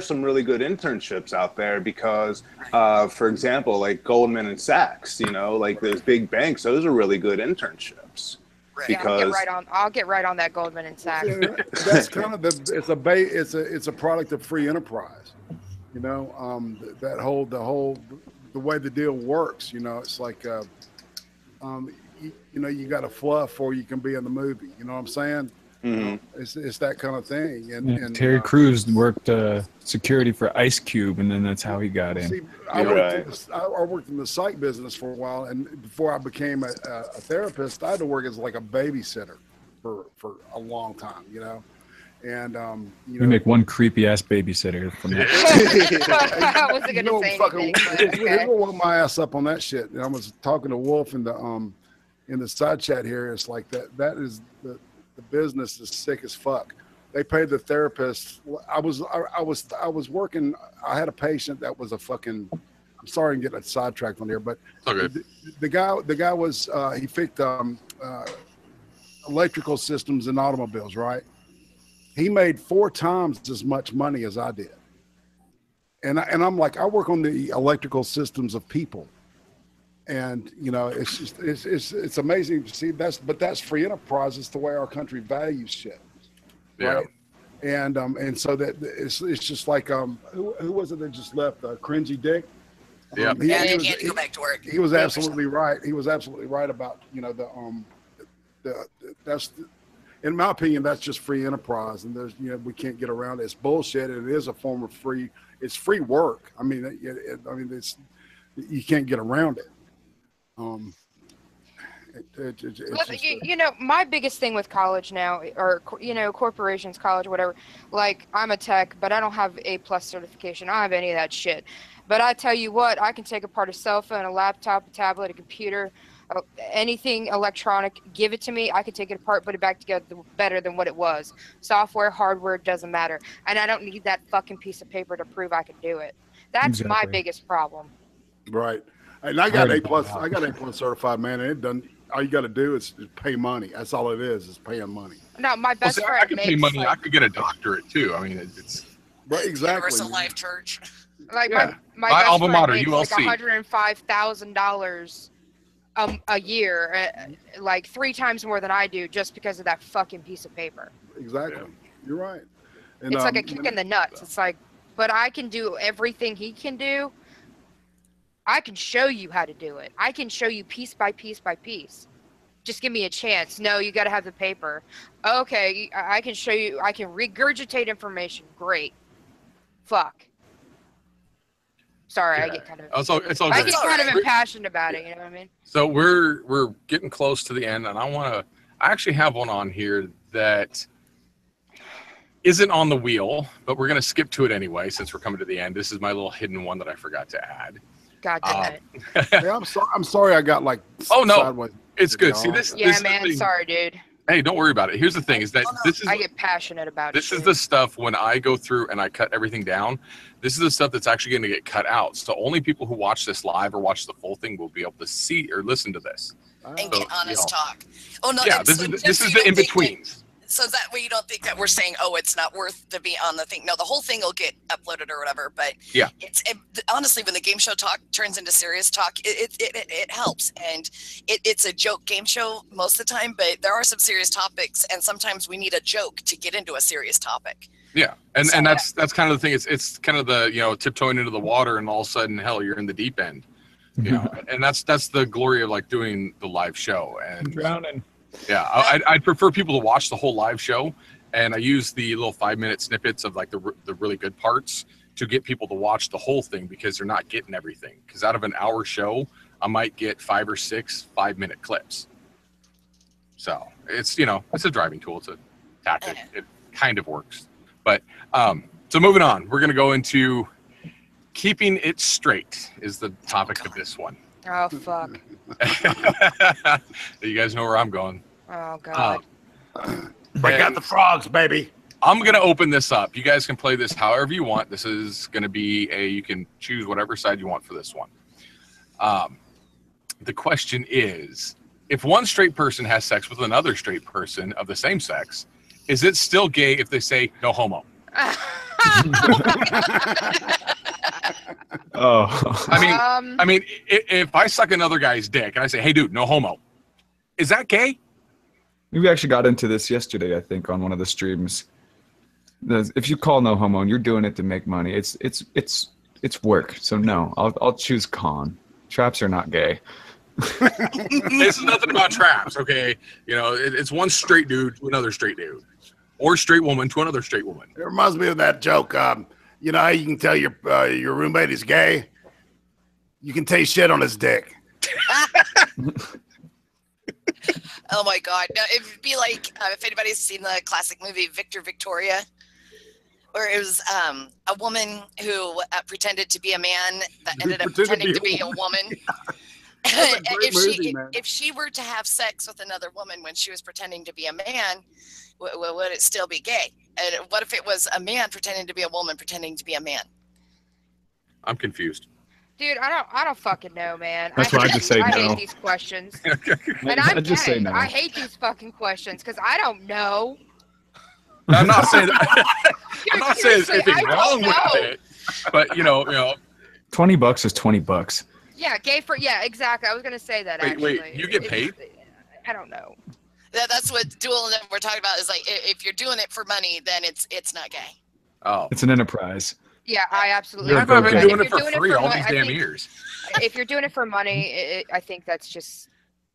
some really good internships out there, because for example, like Goldman and Sachs, like those big banks, those are really good internships. Right. Because I'll get right on that Goldman and Sachs. That's kind of it's a product of free enterprise. That whole the way the deal works. It's like you got to fluff or you can be in the movie. You know what I'm saying? Mm-hmm. It's that kind of thing. And Terry Crews worked security for Ice Cube, and then that's how he got in. See, I worked in the psych business for a while, and before I became a therapist, I had to work as like a babysitter for a long time. And we make one creepy ass babysitter from that. I wasn't gonna say anything. Okay. We'll woke my ass up on that shit. And I was talking to Wolf in the side chat here. It's like that is the business is sick as fuck. They paid the therapist. I was working. I had a patient that was a fucking. I'm sorry to get sidetracked on here, but okay. the guy was he fixed electrical systems in automobiles, right? He made 4 times as much money as I did. And I'm like, I work on the electrical systems of people. And, you know, it's just, it's amazing to see that's free enterprise. It's the way our country values shit. Right. Yeah. And so that it's just like, who was it that just left? Cringy Dick. Yeah. He had to go back to work. He was absolutely right. He was absolutely right about, you know, in my opinion, that's just free enterprise, and there's, you know, we can't get around it. It's bullshit. And it is a form of free. It's free work. I mean, it's you can't get around it. You know, my biggest thing with college now, or, you know, corporations, college, whatever. Like, I'm a tech, but I don't have A+ certification. I don't have any of that shit. But I tell you what, I can take apart a cell phone, a laptop, a tablet, a computer, anything electronic, give it to me. I can take it apart, put it back together better than what it was. Software, hardware, doesn't matter. And I don't need that fucking piece of paper to prove I can do it. That's my biggest problem. Right. And I got A+. I got A+ certified, man. And it doesn't. All you got to do is pay money. That's all it is paying money. No, my best friend. I could pay money. Like, I could get a doctorate too. I mean, it's. Right, exactly. Universal Life Church. Like my best alma mater, friend makes ULC. like $105,000 a year, like 3 times more than I do, just because of that fucking piece of paper. Exactly. Yeah. You're right. And, it's like a kick in the nuts. It's like, but I can do everything he can do. I can show you how to do it. I can show you piece by piece by piece. Just give me a chance. No, you got to have the paper. Okay, I can show you. I can regurgitate information. Great. Fuck. Sorry, I get kind of. I get kind of impassioned about it. You know what I mean? So we're getting close to the end, and I actually have one on here that isn't on the wheel, but we're gonna skip to it anyway since we're coming to the end. This is my little hidden one that I forgot to add. God damn it. Hey, I'm sorry. I got like. Oh no, sideways. It's good. See this? Yeah, this man. Sorry, dude. Hey, don't worry about it. Here's the thing: is that this is. I get passionate about it. This is the stuff when I go through and I cut everything down. This is the stuff that's actually going to get cut out. So only people who watch this live or watch the full thing will be able to see or listen to this. And get honest talk. Oh no. Yeah, this is the in betweens. So that way you don't think that we're saying, oh, it's not worth to be on the thing. No, the whole thing will get uploaded or whatever. But yeah, honestly, when the game show talk turns into serious talk, it helps. And it's a joke game show most of the time, but there are some serious topics, and sometimes we need a joke to get into a serious topic. Yeah, and that's kind of the thing. It's kind of the, you know, tiptoeing into the water, and all of a sudden, hell, you're in the deep end. You know, and that's the glory of like doing the live show. And drowning. Yeah, I'd prefer people to watch the whole live show, and I use the little 5-minute snippets of like the really good parts to get people to watch the whole thing, because they're not getting everything. Because out of an hour show, I might get 5 or 6 5-minute clips. So it's, you know, it's a driving tool. It's a tactic. It kind of works. But so moving on, we're gonna go into keeping it straight is the topic of this one. Oh fuck. You guys know where I'm going. Oh god. Break out the frogs, baby. I'm gonna open this up. You guys can play this however you want. This is gonna be you can choose whatever side you want for this one. The question is, if one straight person has sex with another straight person of the same sex, is it still gay if they say no homo? Oh, I mean, if I suck another guy's dick and I say, "Hey, dude, no homo," is that gay? we actually got into this yesterday, I think, on one of the streams. If you call no homo and you're doing it to make money, it's work. So no, I'll choose con. Traps are not gay. This is nothing about traps, okay? You know, it's one straight dude to another straight dude, or straight woman to another straight woman. It reminds me of that joke. You know how you can tell your roommate is gay? You can taste shit on his dick. Oh my God! No, it'd be like if anybody's seen the classic movie Victor Victoria, where it was a woman who pretended to be a man that ended up pretending to be a woman. And if she were to have sex with another woman when she was pretending to be a man, would it still be gay? And what if it was a man pretending to be a woman pretending to be a man? I'm confused. Dude, I don't fucking know, man. That's why I just say no. I hate these questions. And I just say no. I hate these fucking questions because I don't know. I'm not saying I'm not saying there's Seriously, anything I wrong don't with know. it, but you know. $20 is $20. Yeah, gay for exactly. I was gonna say that. Wait, actually. you get paid? I don't know. That's what Duel and them we're talking about is like if you're doing it for money, then it's not gay. Oh, It's an enterprise. Yeah, I absolutely. You're I've been okay. doing If it for you're free all money, these I damn think- years. If you're doing it for money, I think that's just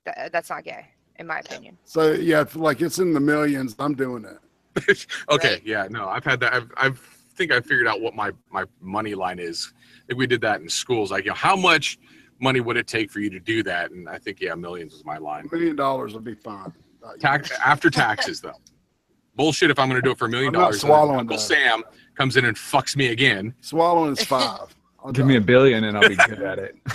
that's not gay, in my opinion. So yeah, if, like it's in the millions. I'm doing it. Okay, Right. yeah, no, I've had that. I think I figured out what my money line is. I think we did that in schools. Like, how much money would it take for you to do that? And I think millions is my line. $1 million would be fine. Tax after taxes, though. Bullshit. If I'm going to do it for $1 million, I'm not swallowing Uncle that. Sam comes in and fucks me again. Swallowing is 5. Give me $1 billion and I'll be good at it. I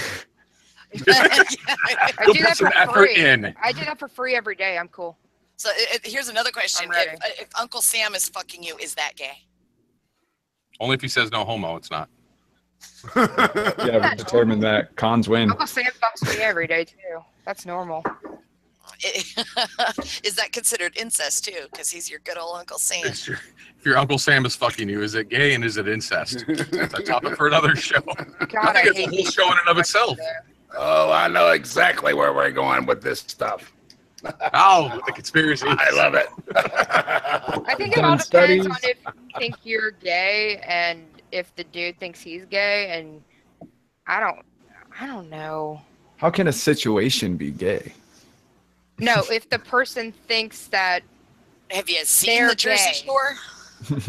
You'll do put that some for effort free. in. I do that for free every day. I'm cool. So here's another question: I'm ready. if Uncle Sam is fucking you, is that gay? Only if he says no homo, it's not. Yeah, we determined that. Cons win. Uncle Sam fucks me every day too. That's normal. Is that considered incest too? Because he's your good old Uncle Sam. If your Uncle Sam is fucking you, is it gay and is it incest? That's a topic for another show. God, I think it's a hate whole these show in and of itself. Oh, I know exactly where we're going with this stuff. Oh, the conspiracy. I love it. I think it Done all depends studies. on if you think you're gay and if the dude thinks he's gay, and I don't know. How can a situation be gay? No, if the person thinks that Have you seen They're the Jersey gay. Shore?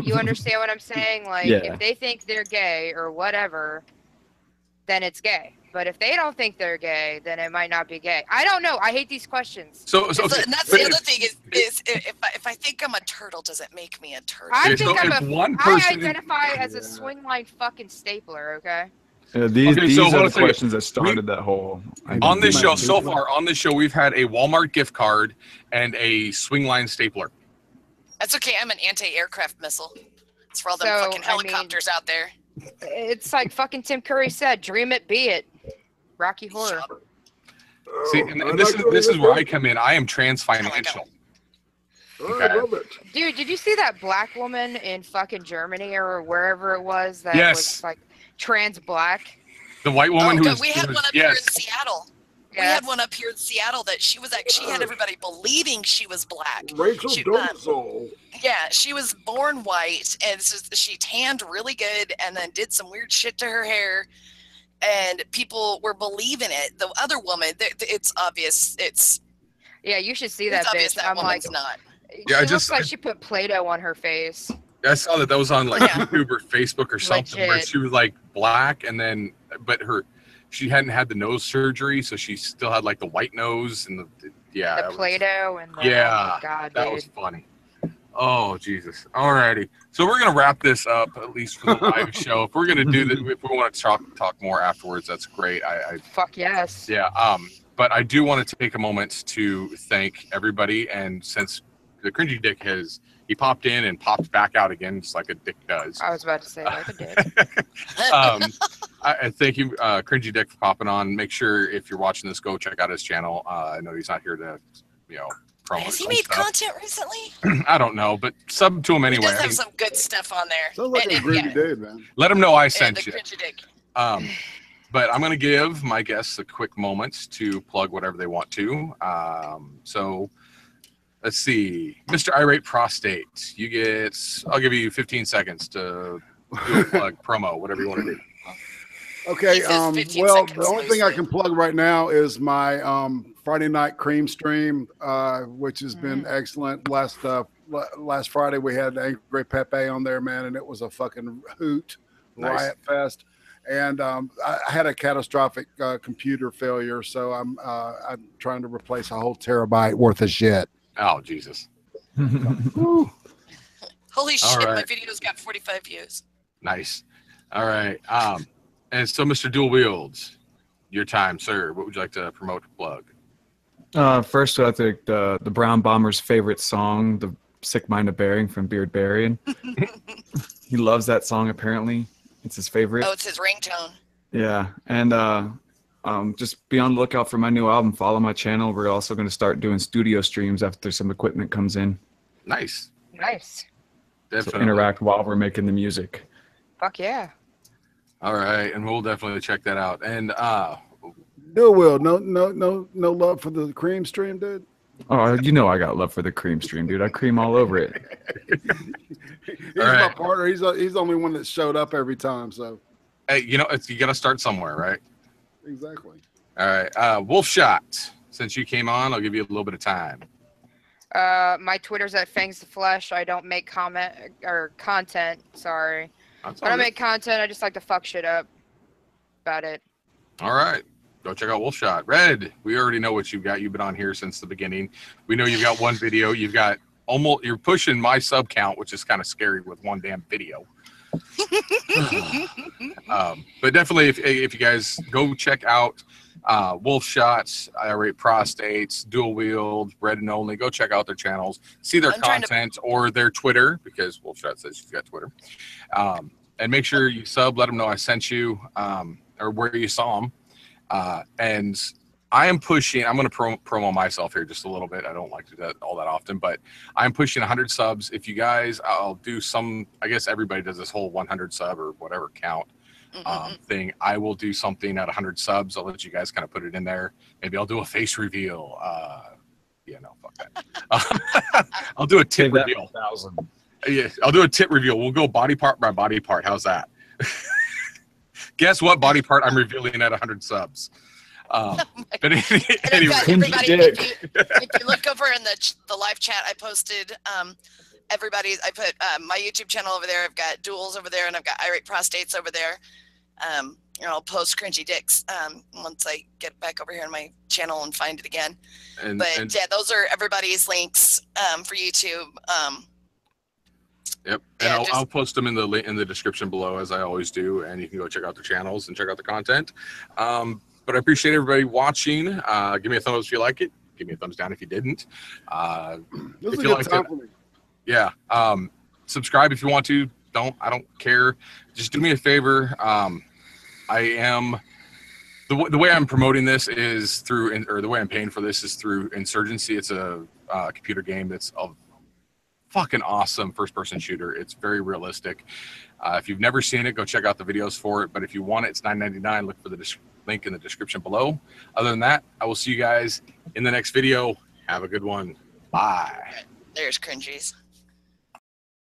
you understand what I'm saying, like Yeah. if they think they're gay or whatever, then it's gay. But if they don't think they're gay, then it might not be gay. I don't know. I hate these questions. So And okay. that's the other thing is if I think I'm a turtle, does it make me a turtle? I Okay, think so I'm if one I person- identify as a swing line fucking stapler. Okay. These Okay, these so are hold on the a second. questions that started that whole. On this show, so Stapler. far on this show, we've had a Walmart gift card and a swing line stapler. That's okay. I'm an anti-aircraft missile. It's for all them So, fucking I mean- helicopters out there. It's like fucking Tim Curry said, "Dream it, be it." Rocky Horror. See, and this is where I come in. I am trans financial. I love it. Dude, did you see that black woman in fucking Germany or wherever it was that Yes. was like trans black? The white woman who God, was, we had who was one up here in yes. Seattle. We Yes. had one up here in Seattle that she was like, she had everybody believing she was black. Rachel She- Dolezal. Yeah, she was born white, and it's just, she tanned really good, and then did some weird shit to her hair, and people were believing it. The other woman, it's obvious. It's Yeah, you should see it's that obvious bitch. that I'm like, woman's not. Yeah, I she just- looks like she put Play-Doh on her face. I saw that was on like Yeah. YouTube or Facebook or something where Legit. she was like black and then but she hadn't had the nose surgery, so she still had like the white nose and the yeah. The that was- Play-Doh and the, Yeah, oh my God, that dude. was funny. Oh Jesus! Alrighty, so we're gonna wrap this up at least for the live show. If we're gonna do that, if we want to talk more afterwards, that's great. I Fuck yes. yeah. But I do want to take a moment to thank everybody, and since the Cringy Dick he popped in and popped back out again, just like a dick does. I was about to say like a dick. I thank you, Cringy Dick, for popping on. Make sure if you're watching this, go check out his channel. I know he's not here to, promote Has he his made stuff. content recently? I don't know, but sub to him He anyway. does I have mean, some good stuff on there. Sounds like a And- groovy yeah, day, man. let him know I and sent the you. Cringy Dick. But I'm going to give my guests a quick moment to plug whatever they want to. So let's see. Mr. Irate Prostate, I'll give you 15 seconds to do a plug, promo, whatever you want to do. Okay. He says 15 Well, seconds the only thing I loosely. can plug right now is my Friday night cream stream, which has been excellent. Last Friday we had Angry Pepe on there, man, and it was a fucking hoot, Nice. riot fest. And I had a catastrophic computer failure, so I'm trying to replace a whole terabyte worth of shit. Oh, Jesus. Holy shit, my right. video's got 45 views. Nice. All right. And so, Mr. Dual Wields, your time, sir. What would you like to promote or plug? First, I think the Brown Bomber's favorite song, "The Sick Mind of Bearing" from Beard Barian. He loves that song. Apparently, it's his favorite. Oh, it's his ringtone. Yeah, and just be on the lookout for my new album. Follow my channel. We're also going to start doing studio streams after some equipment comes in. Nice. Nice. Definitely. So interact while we're making the music. Fuck yeah. All right, and we'll definitely check that out. And No, Will, no love for the cream stream, dude. Oh, you know I got love for the cream stream, dude. I cream all over it. He's All my right. partner. He's the only one that showed up every time. So hey, you got to start somewhere, right? exactly. All right, Wolf Shot. Since you came on, I'll give you a little bit of time. My Twitter's at Fangs the Flesh. I don't make content. Sorry. That's I all don't good. make content. I just like to fuck shit up. About it. All right. Go check out Wolf Shot. Red, we already know what you've got. You've been on here since the beginning. We know you've got one video. You've got you're pushing my sub count, which is kind of scary with one damn video. But definitely, if you guys go check out Wolf Shots, IRATE Prostates, Dual Wield, Red and Only, go check out their channels, see their content or their Twitter, because Wolf Shot says she's got Twitter. And make sure you sub, let them know I sent you, or where you saw them. And I am pushing, I'm going to promo myself here just a little bit. I don't like to do that all that often, but I'm pushing 100 subs. If you guys, I'll do some, I guess everybody does this whole 100 sub or whatever count thing. I will do something at 100 subs. I'll let you guys kind of put it in there. Maybe I'll do a face reveal. Yeah, no, fuck that. I'll do a tip reveal. Yeah, I'll do a tip reveal. We'll go body part by body part. How's that? Guess what body part I'm revealing at 100 subs? But anyway, everybody, if you look over in the live chat, I posted I put my YouTube channel over there. I've got duels over there, and I've got IRATE Prostates over there. I'll post cringy dicks once I get back over here on my channel and find it again. But yeah, those are everybody's links for YouTube. Yep, and yeah, I'll post them in the description below, as I always do, and you can go check out their channels and check out the content. But I appreciate everybody watching. Give me a thumbs up if you like it. Give me a thumbs down if you didn't. If you liked it, yeah. Subscribe if you want to. I don't care. Just do me a favor. The way I'm promoting this is through, or the way I'm paying for this is through Insurgency. It's a computer game that's of fucking awesome first-person shooter. It's very realistic. If you've never seen it, go check out the videos for it. But if you want it, it's $9.99. Look for the link in the description below. Other than that, I will see you guys in the next video. Have a good one. Bye. There's cringies.